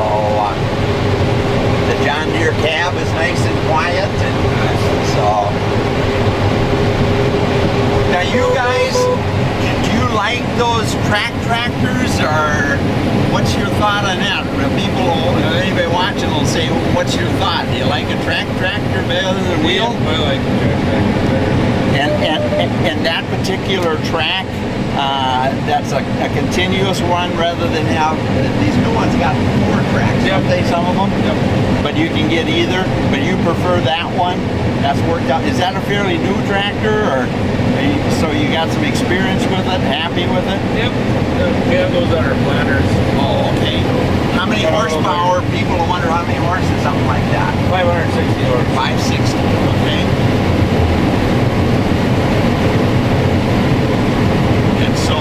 The John Deere cab is nice and quiet, and so. Now, you guys, do you like those track tractors, or what's your thought on that? People, anybody watching will say, "What's your thought? Do you like a track tractor better than a wheel?" I like the tractor better. And that particular track, that's a continuous one rather than have these new ones got 4 tracks. Yep. Don't they, some of them? Yep. But you can get either. But you prefer that one? That's worked out. Is that a fairly new tractor, or so you got some experience with it? Happy with it? Yep. We have those on our planters. Oh, okay. How many horsepower? People will wonder how many horses, something like that. 560 or 560. Okay. And so,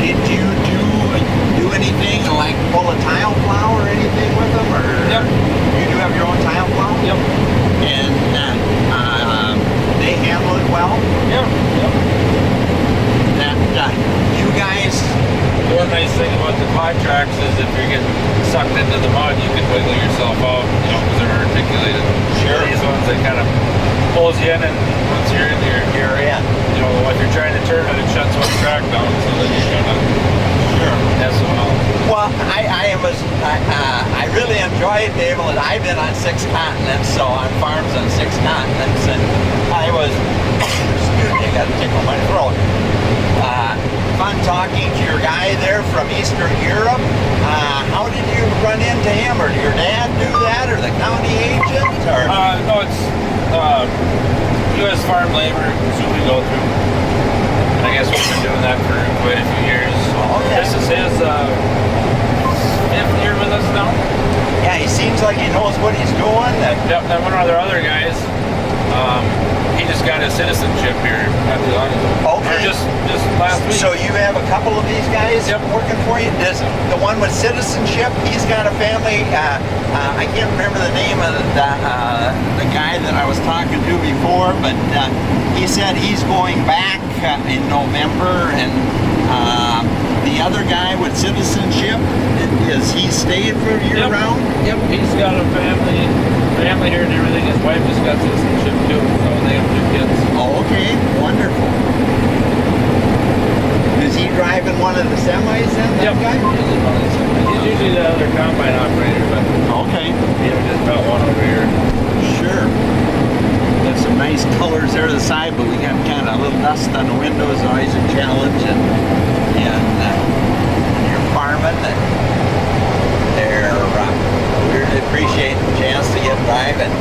did you do anything like pull a tile plow or anything with them, or Yep. you do have your own tile plow? Yep. And they handle it well. Yep. That you guys. The one nice thing about the quad tracks is if you're getting sucked into the mud, you can wiggle yourself out, because they're articulated. Sure. These ones, they kind of pulls you in, and once you're in, You're in. if you're trying to turn it, it shuts one track down, so then you're kind of Sure. SOL. Well, I really enjoyed being able to. I've been on 6 continents, so on farms on 6 continents, and I was. Excuse me, I got to tickle my throat. Fun talking to your guy there from Eastern Europe. How did you run into him, or did your dad do that, or the county agent, or? No, it's U.S. Farm Labor, that's what we go through. And I guess we've been doing that for quite a few years. Okay. This is his 5th year with us now. Yeah, he seems like he knows what he's doing. And Yep, and one of our other guys, he just got his citizenship here not too long ago. Okay. Or just last week. So you have a couple of these guys Yep. working for you? Does the one with citizenship, he's got a family, I can't remember the name of the guy that I was talking to before, but he said he's going back in November, and the other guy with citizenship, is he staying for year Yep. round? Yep, he's got a family here and everything. His wife has got citizenship too, so they have 2 kids. Oh, okay, wonderful. Is he driving one of the semis then, that guy? He's usually the other combine operator, but Okay, just got one over here. sure. There's some nice colors there to the side, but we got kind of a little dust on the windows, always a challenge. And you're farming, and they're really appreciating the chance to get driving.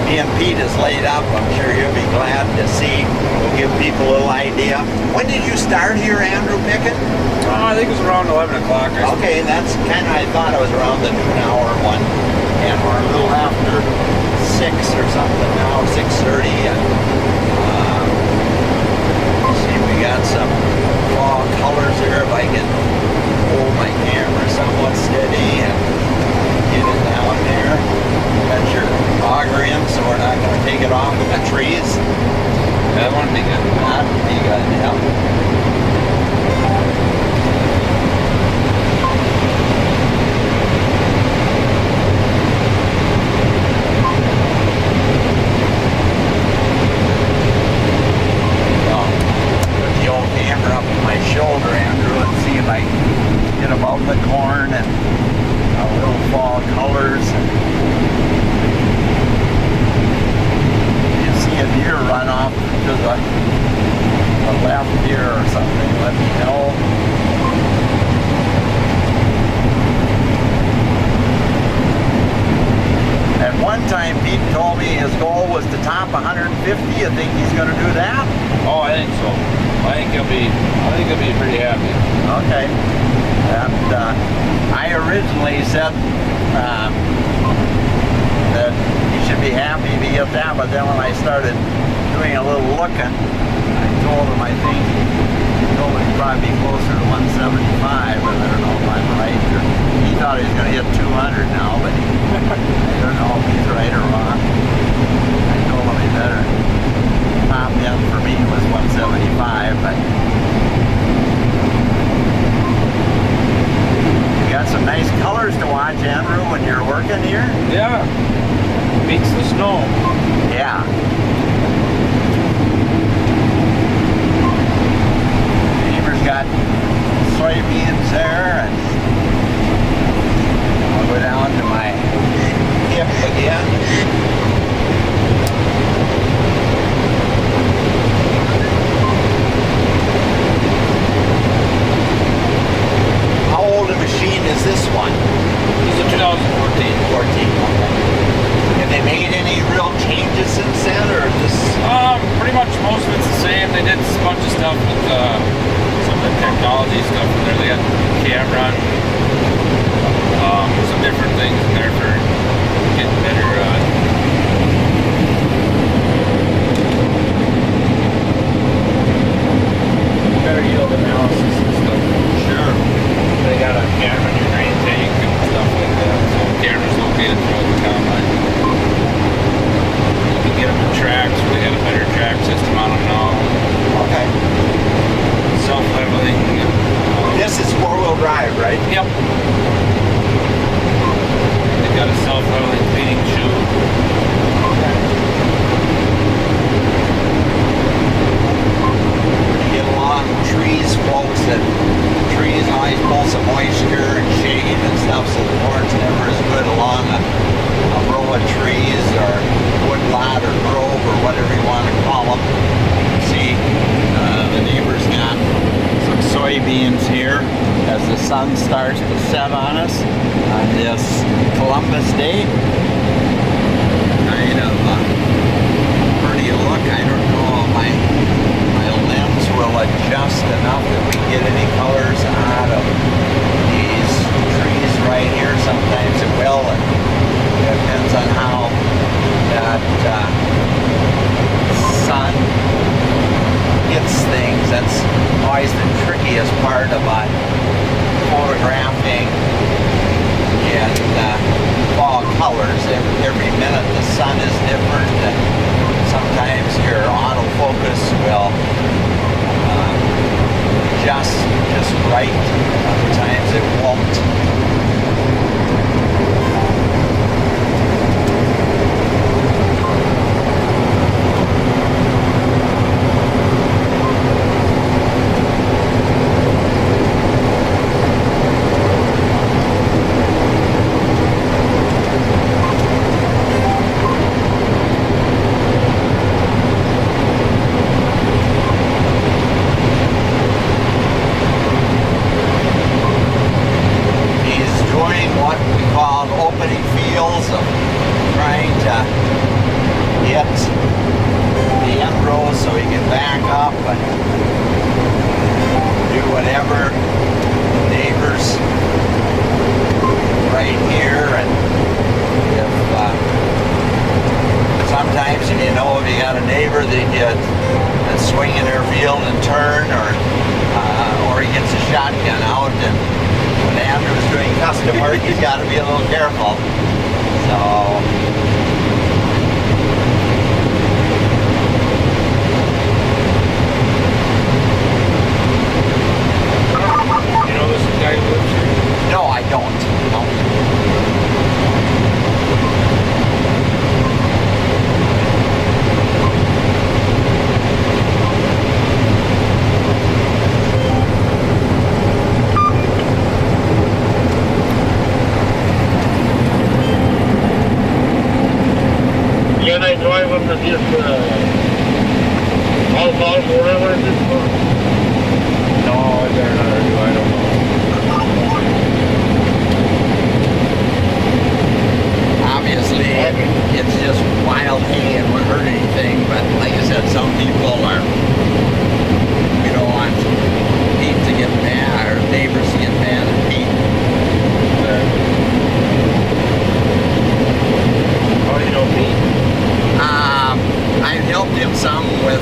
Me and Pete is laid up. I'm sure you'll be glad to see. We'll give people a little idea. When did you start here, Andrew, picking? Oh, I think it was around 11 o'clock or something. Okay, that's kind of, I thought it was around the noon hour one. And we're a little after 6 or something now, 6:30. And, see, we got some raw colors here. If I can hold my camera somewhat steady and get it down there. Got your auger in, so we're not going to take it off of the trees. That one be good. That would be good, yeah. Put the old camera up to my shoulder, Andrew, and see if I can get above the corn and little fall colors. You see a deer run off to the left here or something, let me know. At one time, Pete told me his goal was to top 150. You think he's going to do that? Oh, I think so. I think he'll be pretty happy. Okay. And I originally said that he should be happy if he hit that, but then when I started doing a little looking, I told him I think he told me he'd probably be closer to 175, but I don't know if I'm right. He thought he was going to hit 200 now, but I don't know if he's right or wrong. I told him he better top end for me was 175, but you got some nice colors to watch, Andrew, when you're working here. Yeah. Beats the snow. Yeah. Neighbor's got soybeans there, and I'll go down to my hip again. How old a machine is this one? This is a 2014. 14. Okay. Have they made any real changes since then, or just? Pretty much most of it's the same. They did a bunch of stuff with some of the technology stuff in there. They had camera and some different things in there for getting better. Better yield analysis and stuff. Sure. They got a camera in your grain tank and stuff like that. So the camera's located throughout the combine. You can get them in tracks, where they got a better track system on them now. Okay. Self-leveling. This is four-wheel drive, right? Yep. They got a self-leveling feeding chute. Get along trees, folks, that trees always pull some moisture and shade and stuff, so the corn's never as good along a row of trees or woodlot or grove or whatever you want to call them. You can see the neighbor's got some soybeans here as the sun starts to set on us on this Columbus Day. Kind of pretty look. I don't know if my lens will adjust enough that we get any colors out of these trees right here. Sometimes it will. It depends on how that sun hits things. That's always the whenever they get a swing in their field and turn, or he gets a shotgun out. And when Andrew's doing custom work, he's got to be a little careful. So. You know this guy who lives here? No, I don't. No. Can I drive him to this, outlaws, whatever it is? No, I better not do. I don't know. Obviously, it's just wild hay and wouldn't hurt anything, but like I said, some people are, we don't want Pete to get mad, or neighbors to get mad at Pete. How do you know Pete? I've helped him some with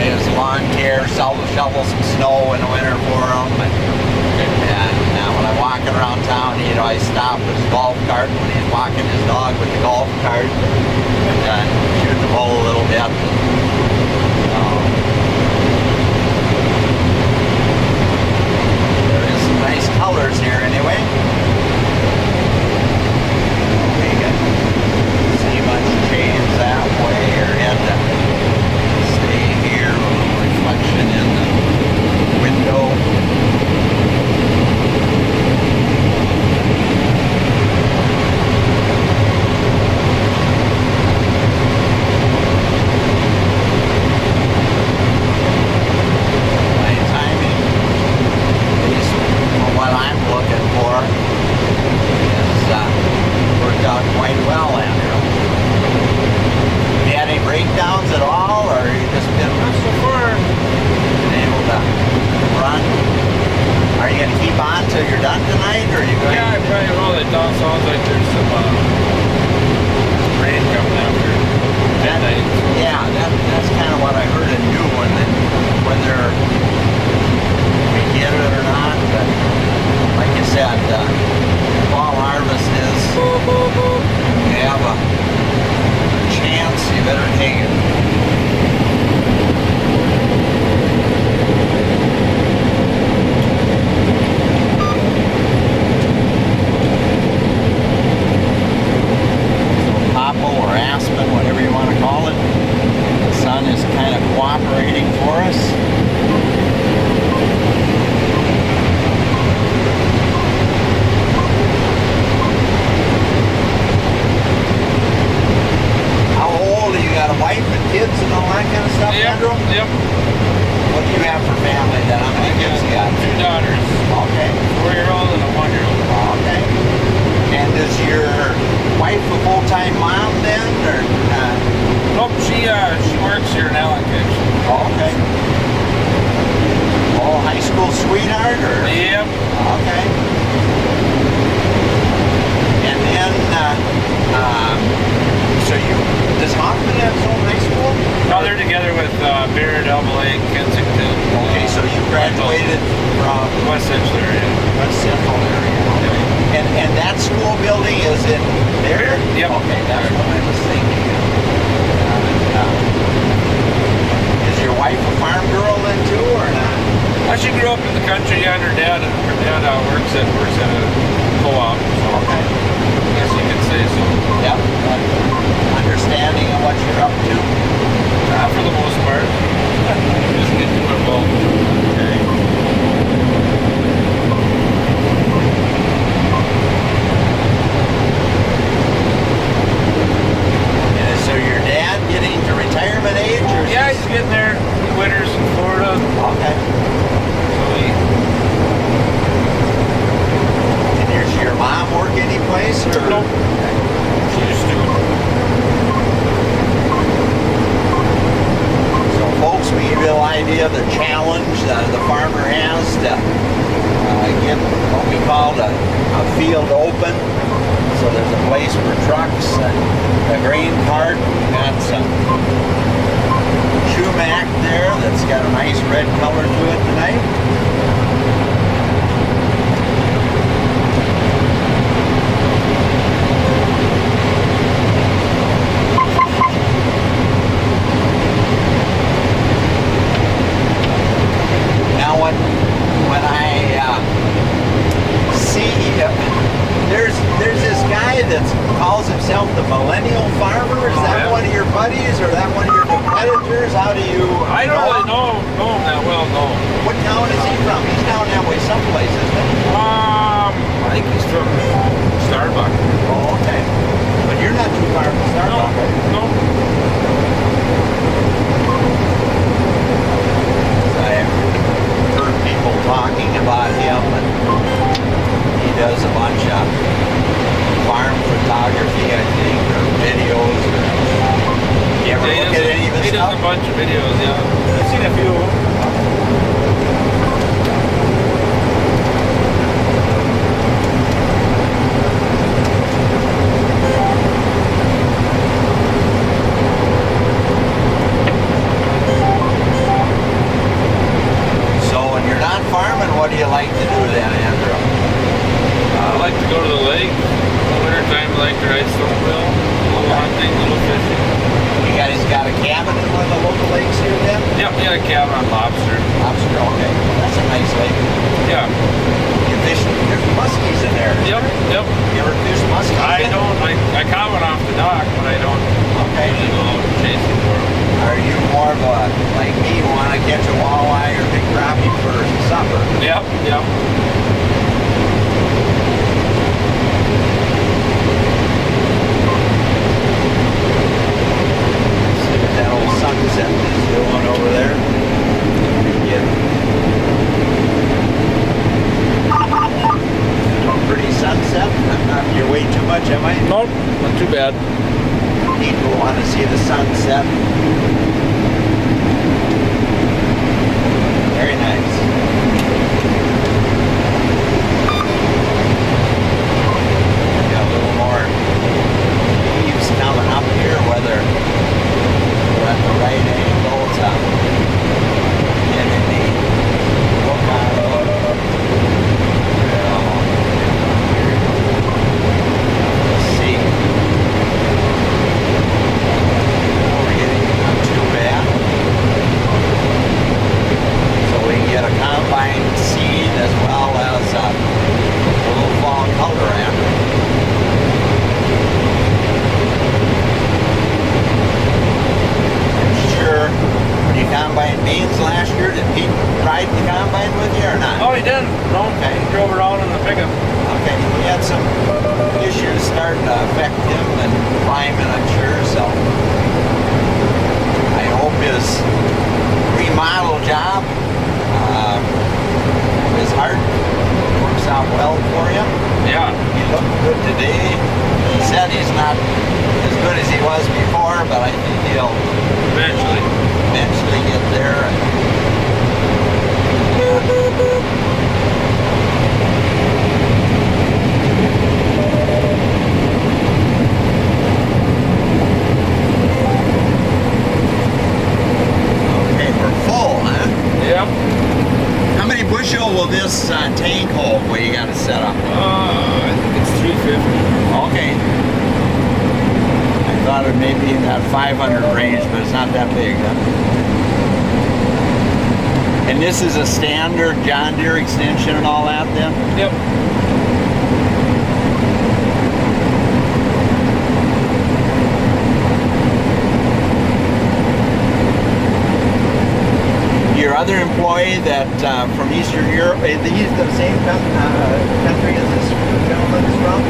his lawn care, shovel some snow in the winter for him, and when I'm walking around town, he'd always stop his golf cart when he's walking his dog with the golf cart and shoot the bull a little bit. There is some nice colors here anyway. We can see much change that way, or had to stay here, a little reflection in the window. My timing, at least from what I'm looking for, is worked out quite well, Andrew. Have you had any breakdowns at all, or you just been So far, able to run? Are you going to keep on till you're done tonight, or are you going yeah, I probably will. It sounds like there's some rain coming after midnight. Yeah, that's kind of what I heard in New whether we get it or not. But like you said, fall harvest is, you have a chance, you better take it. Popple or aspen, whatever you want to call it. The sun is kind of cooperating for us. How old are you? Got a wife and kids and all that kind of stuff, Andrew? Yep. What do you have for family then? How many kids you got? 2 daughters, Okay. 4-year-old and a 1-year-old. Okay. And is your wife a full-time mom then, or? Nope, she works here in Allen. Okay. Oh, high school sweetheart, or? Yep. Okay. And then, does Hoffman have his own high school? No, they're together with Barrett, Elba Lake, Kensington. Okay, so you graduated from West Central area. West Central area. And that school building is in there? Yep. Okay, that's what I was thinking. Is your wife a farm girl then too, or not? She grew up in the country, and her dad works at a co-op. So Okay. I guess you could say so. Yep. Understanding of what you're up to? For the most part. Just get too involved. Okay. And so your dad getting to retirement age, or? Yeah, he's getting there. He winters in Florida. Okay. So And does your mom work any place, or? Nope. She used to. So folks, we give you an idea of the challenge the farmer has to get what we call a field open. So there's a place for trucks and a grain cart. We've got some sumac there that's got a nice red color to it tonight. Now when I see there's this guy that calls himself the Millennial Farmer. Is that yeah. one of your buddies or that one of your competitors? How do you? I don't really know him that well, no. What town is he from? He's down that way someplace, isn't he? I think he's from Starbuck. Oh, okay. But you're not too far from Starbuck. right? No. I've heard people talking about him, and he does a bunch of farm photography, I think, or videos. You ever look at any of this He does stuff? a bunch of videos, yeah. I've seen a few of them. So when you're not farming, what do you like to do then, Andrew? I like to go to the lake. In the wintertime, I like to ride snowmobile. A little hunting, a little fishing. You guys got a cabin in one of the local lakes here then? Yep, we had a cabin on Lobster. Lobster, okay. That's a nice lake. Yeah. You fish, there's muskies in there. Yep, yep. You ever fish muskies? I don't, I caught one off the dock, but I don't Okay. usually go out chasing for them. Are you more of a, like me, want to catch a walleye or big crappie for supper? Yep, yep. See what that old sunset is doing over there? Yeah. Pretty sunset. I'm not in your way too much, am I? Nope, not too bad. People want to see the sunset. Very nice. Got a little more leaves coming up here, whether we're at the right angle to get any look on it. Let's see. We're getting not too bad. So we can get a combine seed as well as a little fall color in. I'm sure when you combine beans last year, did Pete ride the combine with you or not? Oh, he did? No, Okay. he drove around in the pickup. Okay, he had some issues starting to affect him and climbing, I'm sure, so I hope his remodel job, his heart works out well for you. Yeah. He looked good today. He said he's not as good as he was before, but I think he'll Eventually. eventually get there. Okay, we're full, huh? Yep. How many bushel will this tank hold where you got it set up? I think it's 350. Okay. I thought it may be in that 500 range, but it's not that big, huh? And this is a standard John Deere extension and all that then? Yep. Your other employee that from Eastern Europe, he's the same country as this gentleman is from?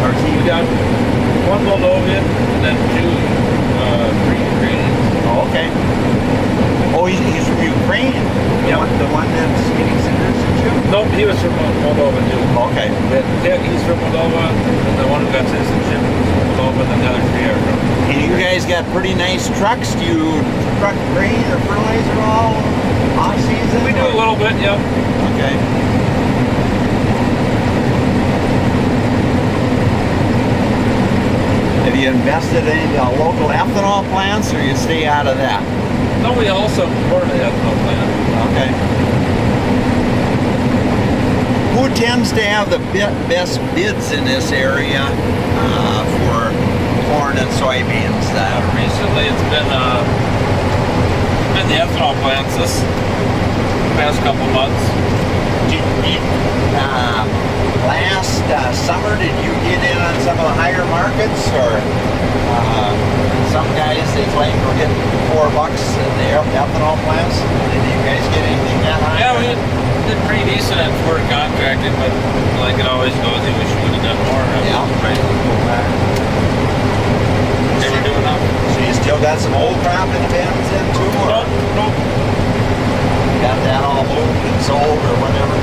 Or is he? We got one Moldovan and then three Ukrainians. Oh, okay. Oh, he's from Ukraine? Yep. The one that's getting citizenship? Nope, he was from Moldova too. Okay. He's from Moldova, and the one who got citizenship was from Moldova, and then the other three are from. And you guys got pretty nice trucks. Do you truck grain or fertilizer all off season? We do a little bit, yeah. Okay. Have you invested in local ethanol plants, or you stay out of that? No, we also support the ethanol plant. Okay. Who tends to have the best bids in this area for corn and soybeans? Recently, it's been the ethanol plants this past couple months. Last summer, did you get in on some of the higher markets, or some guys they claim were getting $4 in the ethanol plants? Did you guys get anything that high? Yeah, we did pretty decent at Ford contracted, but like it always goes, we wish we would have done more. Yeah. Prices go back. They were doing enough. So you still got some old crop in the bins then too, or Nope. got that all moved and sold or whatever?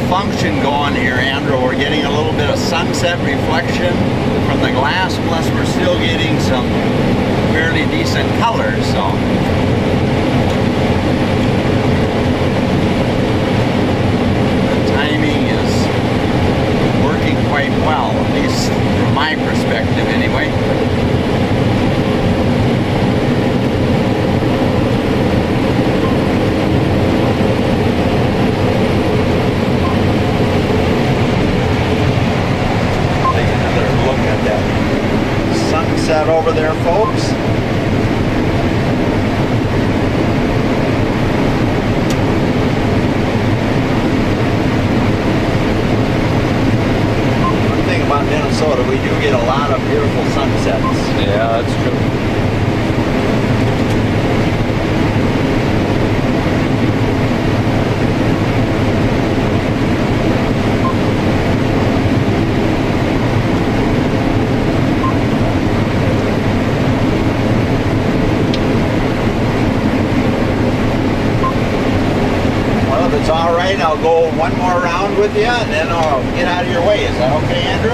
Function going here, Andrew. We're getting a little bit of sunset reflection from the glass, plus we're still getting some fairly decent colors. So the timing is working quite well, at least from my perspective anyway. Sunset over there, folks. One thing about Minnesota, we do get a lot of beautiful sunsets. Yeah, that's true. All right, I'll go one more round with you and then I'll get out of your way. Is that okay, Andrew?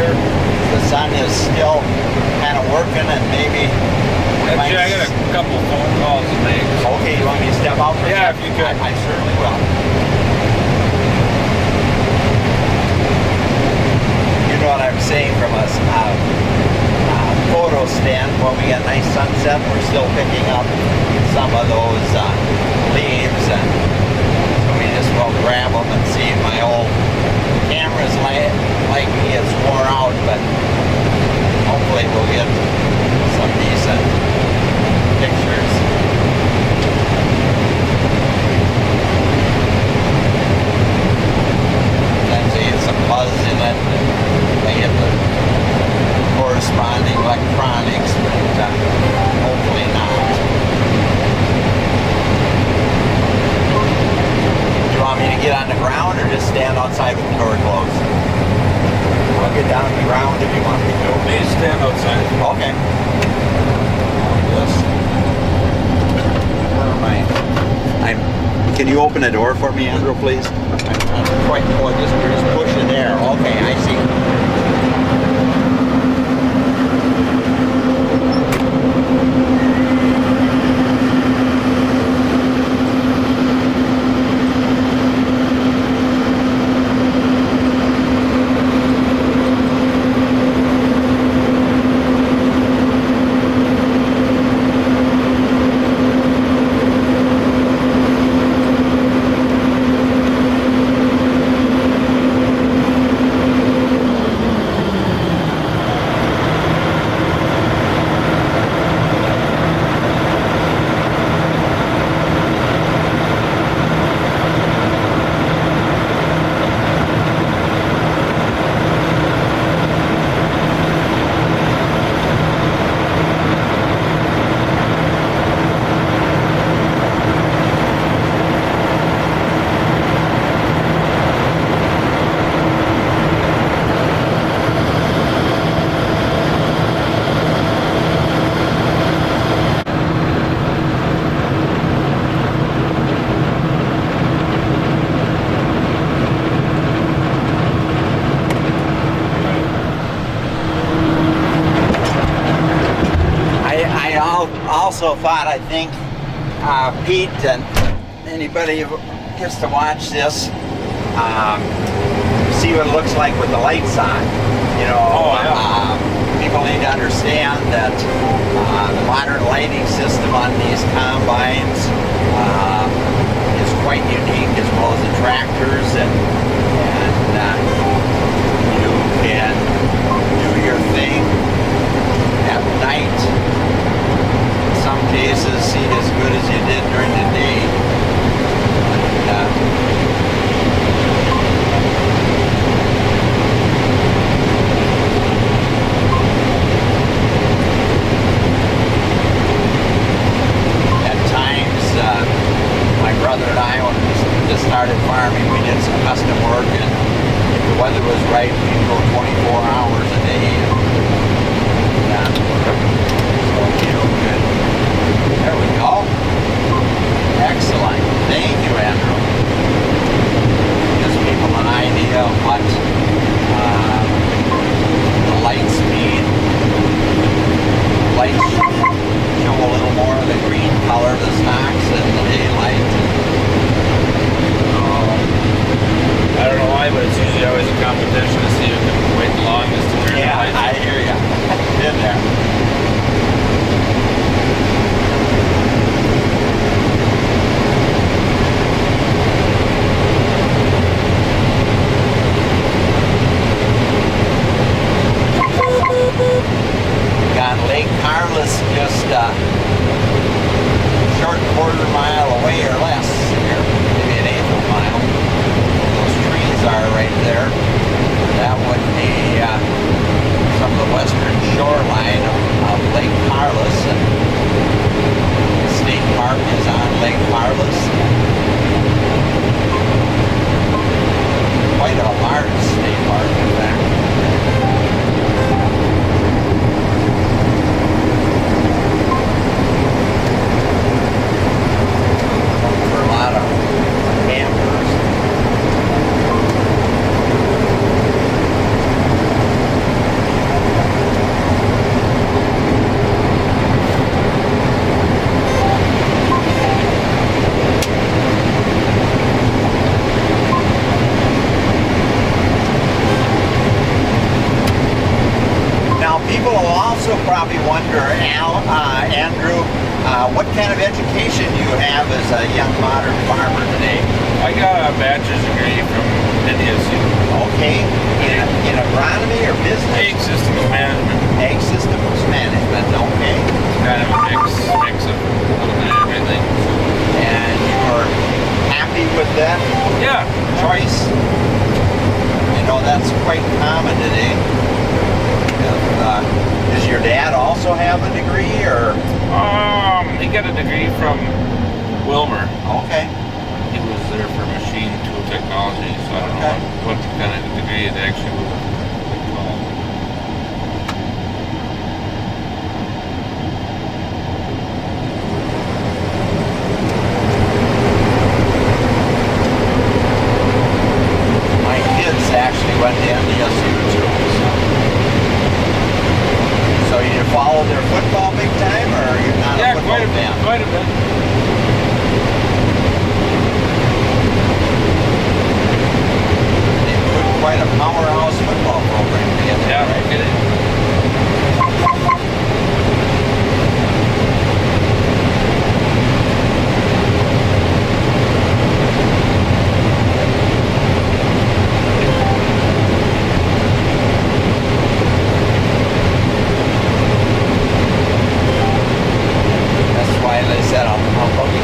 Sure. The sun is still kind of working and maybe we might... Actually, I got a couple phone calls to make. Okay, you want me to step out for a Yeah, second? if you could. I certainly will. You know what I'm saying from a photo standpoint, we got a nice sunset. We're still picking up some of those leaves, and we just will grab them and see. My old camera's like me, it's wore out, but hopefully we'll get some decent pictures. I'm seeing some buzz in it, and I get the corresponding electronics, but hopefully not. Do you want me to get on the ground or just stand outside with the door closed? I'll get down on the ground if you want me to. Please stand outside. Okay. Yes. Where am I? Can you open the door for me, Andrew, please? I'm quite just push it there. Okay, I see. also thought, I think, Pete and anybody who gets to watch this, see what it looks like with the lights on. You know, people need to understand that the modern lighting system on these combines is quite unique, as well as the tractors, and you can do your thing at night. In some cases, see as good as you did during the day. My brother and I, when we just started farming, we did some custom work, and if the weather was right, we'd go 24 hours a day. So, you know, good. There we go. Excellent. Thank you, Andrew. Gives people an idea of what the lights mean. Lights show a little more of the green color, the stocks, and the daylight. I don't know why, but it's usually always a competition to see who can wait the longest to turn the Yeah, lights. I hear ya. Been there. Got Lake Carlos just a short quarter-mile away or less here, maybe an eighth of a mile. Those trees are right there. That would be some of the western shoreline of Lake Carlos, and the state park is on Lake Carlos. Quite a large state park, in fact. For a lot of campers. Now, people will also probably wonder, Andrew, what kind of education you have as a young modern farmer today? I got a bachelor's degree from NDSU. Okay, in agronomy or business? Egg systems management. Egg systems management, okay. Kind of a mix of a little bit of everything. And you're happy with that Yeah. choice? You know, that's quite common today. Does your dad also have a degree, or? He got a degree from Wilmer. Okay. He was there for machine tool technology, so I don't Okay. know what kind of degree it actually was called. My kids actually went to NDSU too. So you follow their football big time, or you're not Yeah, a football fan? quite a bit. They put quite a powerhouse football program together, Yeah, right? get it. That's why they said I'm looking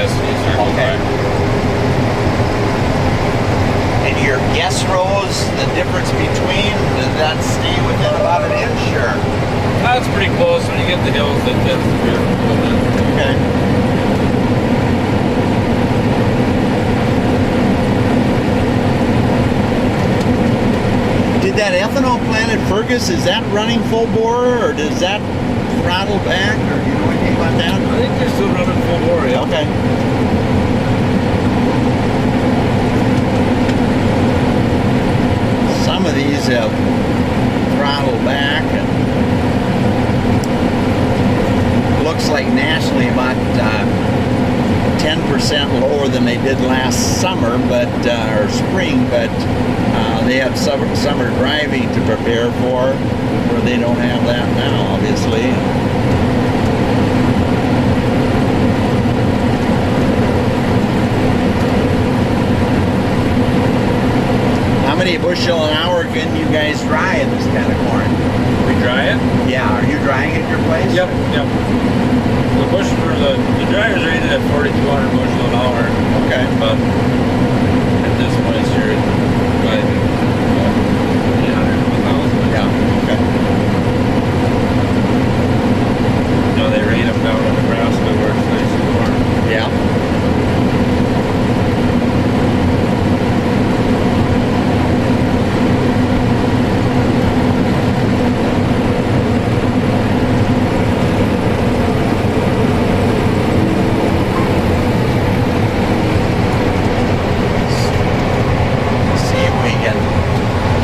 Cassidy circle Okay. back. And your guest rows, the difference between, does that stay within about an inch or? That's pretty close. When you get the hills, that's the rear a little bit. Okay. Did that ethanol plant at Fergus, is that running full bore or does that throttle back or do you know anything about that? I think they're still running full bore, yeah. Okay. Some of these have throttled back and looks like nationally about 10% lower than they did last summer, but or spring, but they have summer driving to prepare for, where they don't have that now, obviously. How many bushel an hour can you guys dry in this kind of corn? We dry it? Yeah, are you drying at your place? Yep. The bush for the dryer's rated at 4,200 bushel an hour. Okay. But at this moisture, it's probably 800 to 1,000. Yeah, okay. You know, they rate them down in Nebraska where it's nice and warm. Yeah. See if we can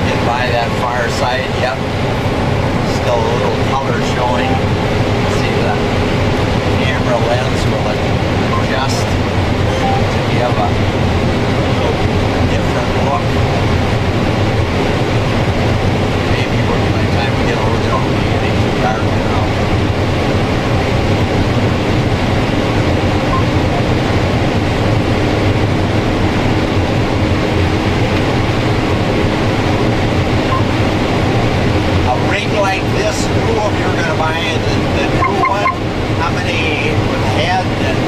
get by that far side. Yep. Still a little color showing. See the camera lens will adjust to give a different look. Maybe by the time we get over there, it'll be getting too dark now. A rig like this, new if you're going to buy the new one, how many with head and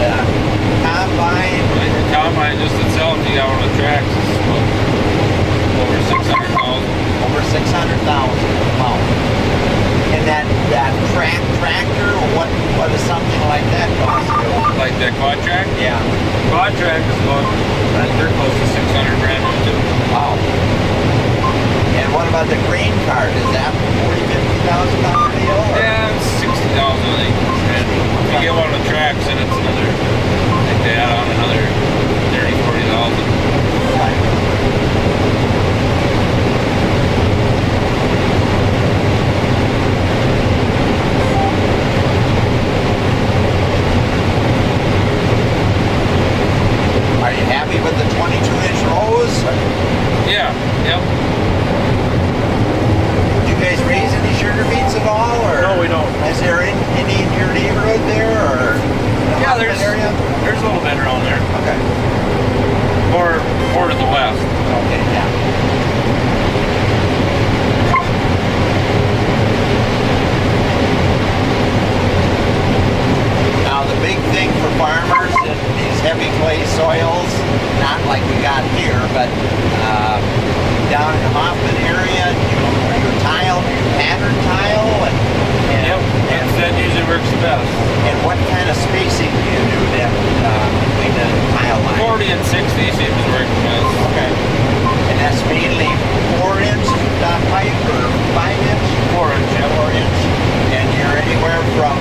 combine? Like the combine just itself, you got one of the tracks, is what, over 600,000. Over 600,000 pounds. And that tractor, what does something like that cost you? Like that quad track? Yeah. Quad track is about, they're close to 600 brand new too. Wow. And what about the grain cart? Is that $40,000-$50,000 deal? or- Yeah, it's 60,000 I think. And if you get one of the tracks, then it's another, I think they add on another 30,000-40,000. Are you happy with the 22-inch rows? Yeah, yep. Do you guys raise any sugar beets at all? Or No, we don't. Is there any in your neighborhood there? Or in the Yeah, Hoffman area? there's a little bit around there. Okay. More to the west. Okay, yeah. Now the big thing for farmers in these heavy clay soils, not like we got here, but down in the Hoffman area, you tile, you pattern tile, and Yep, that usually works the best. and what kind of spacing do you do then between the tile lines? 40 and 60 seems to work the best. Okay. And that's mainly 4-inch pipe or 5-inch? 4-inch, yep. 4-inch. And you're anywhere from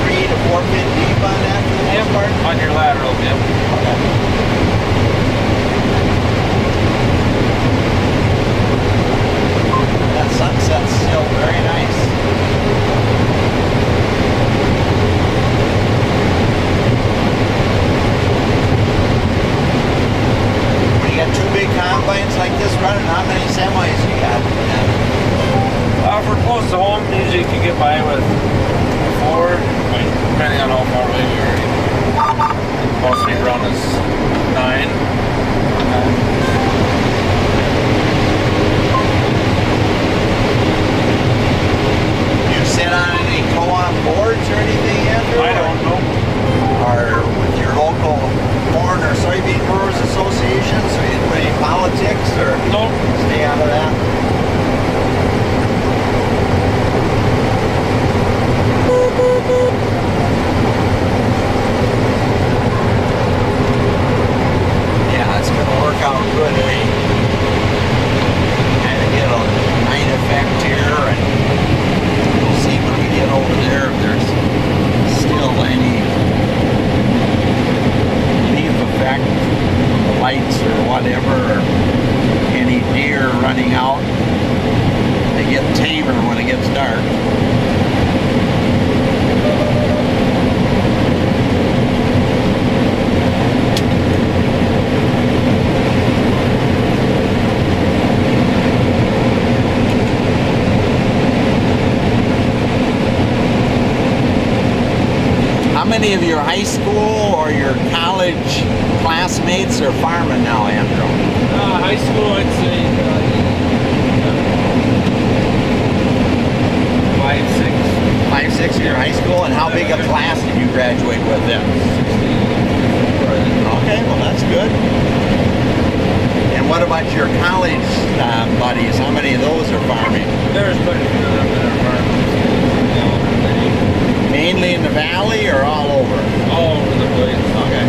3 to 4 feet deep on that for the most part? On your lateral, yep. Okay. That sunset's still very nice. When you got two big combines like this running, how many semis you got? If we're close to home, usually you can get by with 4, depending on how far away we are. Most we run is 9. You sit on any co-op boards or anything, Andrew? I don't know. Or with your local associations? Or you do any politics or Nope. stay out of that? Yeah, it's gonna work out good. We kind of get a night effect here, and we'll see when we get over there if there's still any leaf effect from the lights or whatever, or any deer running out. They get tamer when it gets dark. How many of your high school or your college classmates are farming now, Andrew? High school, I'd say 5, 6. 5, 6 in your high school, and how big a class did you graduate with then? Okay, well that's good. And what about your college buddies? How many of those are farming? There's quite a few of them that are farming. Mainly in the valley or all over? All over the place. Okay.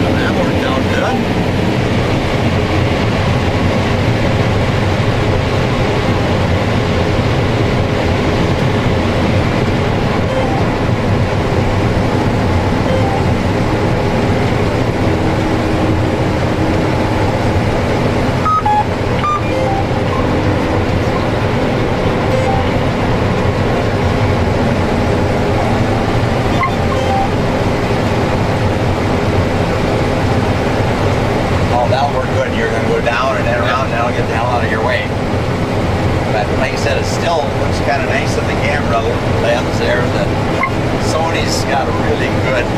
Well, that worked out good. Oh, that'll work good. You're going to go down and then around, and that'll get the hell out of your way. But like I said, it still looks kind of nice in the camera lens there. The Sony's got a really good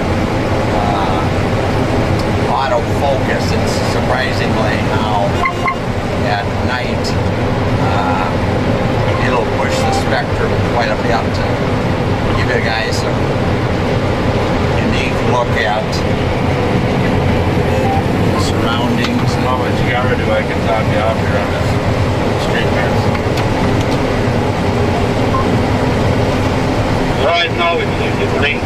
autofocus. It's surprisingly how at night it'll push the spectrum quite a bit to give you guys a unique look at surroundings. How much camera do I can top you off here on this street fence? Right now it's late.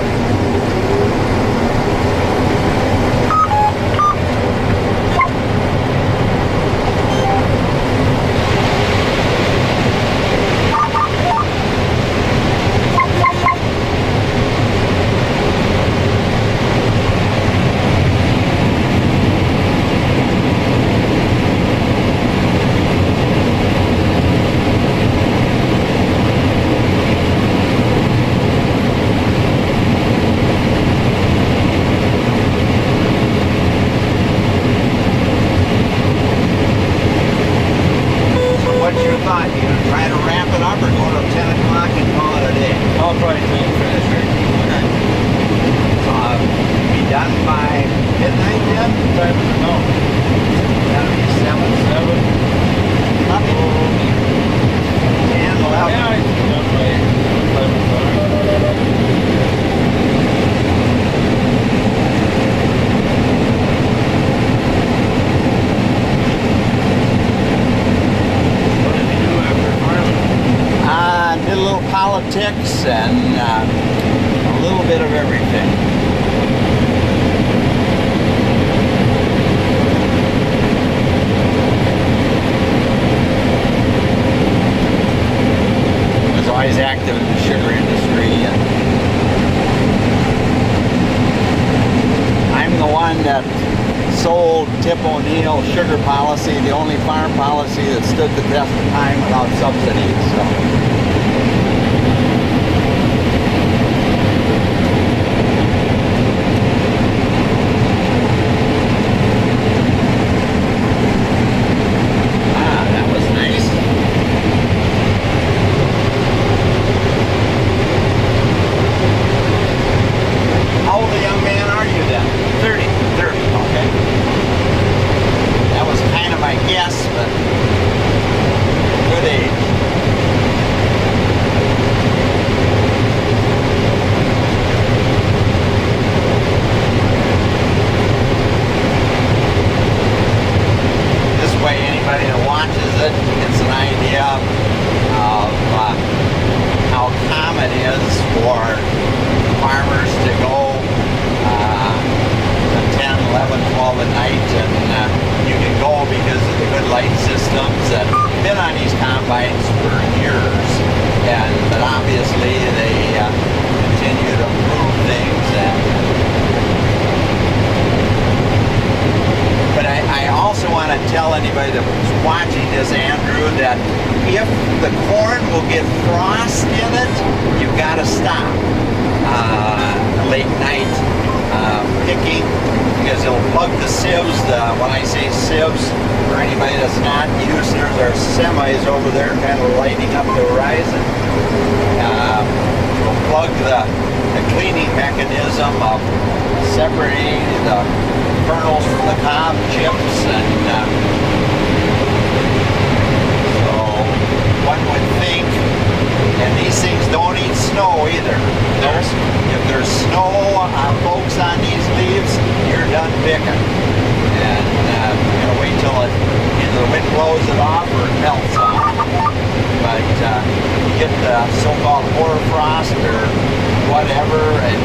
politics and a little bit of everything. I was always active in the sugar industry, and I'm the one that sold Tip O'Neill sugar policy, the only farm policy that stood the test of time without subsidies. So. That was nice. How old a young man are you then? 30. 30, okay. That was kind of my guess, but good age. frost in it, you've got to stop late night picking, because it'll plug the sieves. When I say sieves, for anybody that's not used, there's our semis over there kind of lighting up the horizon. It'll plug the cleaning mechanism of separating the kernels from the cob chips, and so one would think, and these things don't eat snow either. If there's snow, folks, on these leaves, you're done picking. And you're gonna wait till either the wind blows it off or it melts off. But you get the so-called hoarfrost or whatever, and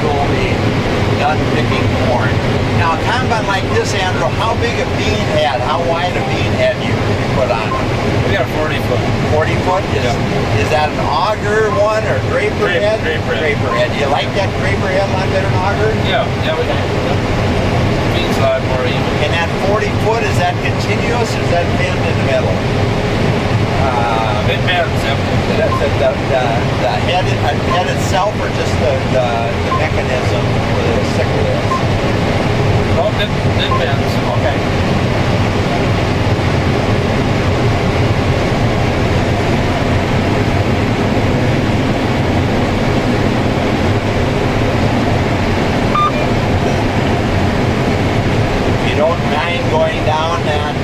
you'll be done picking corn. Now, a combine like this, Andrew, how big a bean head, how wide a bean head you put on it? We got a 40 foot. 40 foot? Is that an auger one or draper head? Draper head. Draper head. Do you like that draper head a lot better than auger? Yeah, we do. Beans a lot more even. And that 40 foot, is that continuous or is that bend in the middle? It bends, yep. The head itself, or just the mechanism where the sickle is? Oh, it bends. Okay. If you don't mind going down that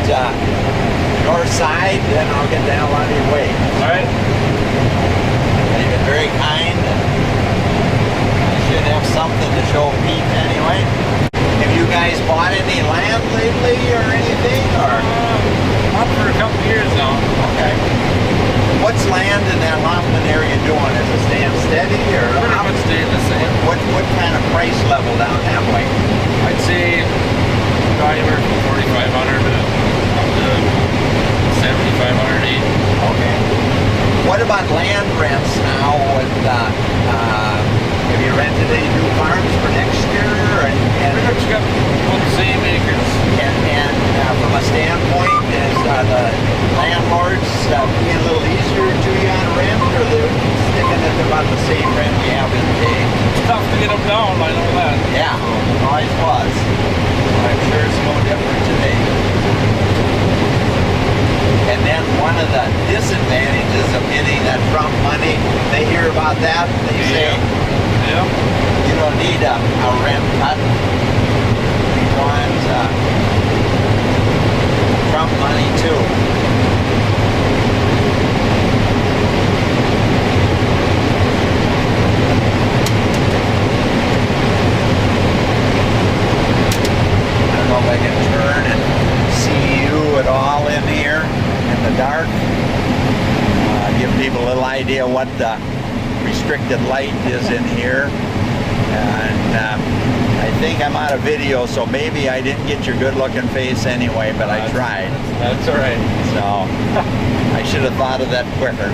north side, then I'll get the hell out of your way. All right. You've been very kind. I should have something to show Pete anyway. Have you guys bought any land lately or anything? Or Not for a couple years now. okay. What's land in that Hoffman area doing? Is it staying steady or Pretty much staying the same. what kind of price level down that way? I'd say probably anywhere from 4,500 to up to 7,500, 8. Okay. What about land rents now? Have you rented any new farms for next year? Pretty much got about the same acres. And from a standpoint, is the landlords being a little easier to you on rent, or they're sticking at about the same rent we have been paying? It's tough to get them down, I know that. Yeah, always was. I'm sure it's no different today. And then one of the disadvantages of getting that Trump money, they hear about that, they say, Yeah. you don't need a rent cut. We want Trump money too. I don't know if I can turn and see you at all in here in the dark. Give people a little idea what the restricted light is in here. And I think I'm out of video, so maybe I didn't get your good looking face anyway, but I tried. That's all right. So I should have thought of that quicker.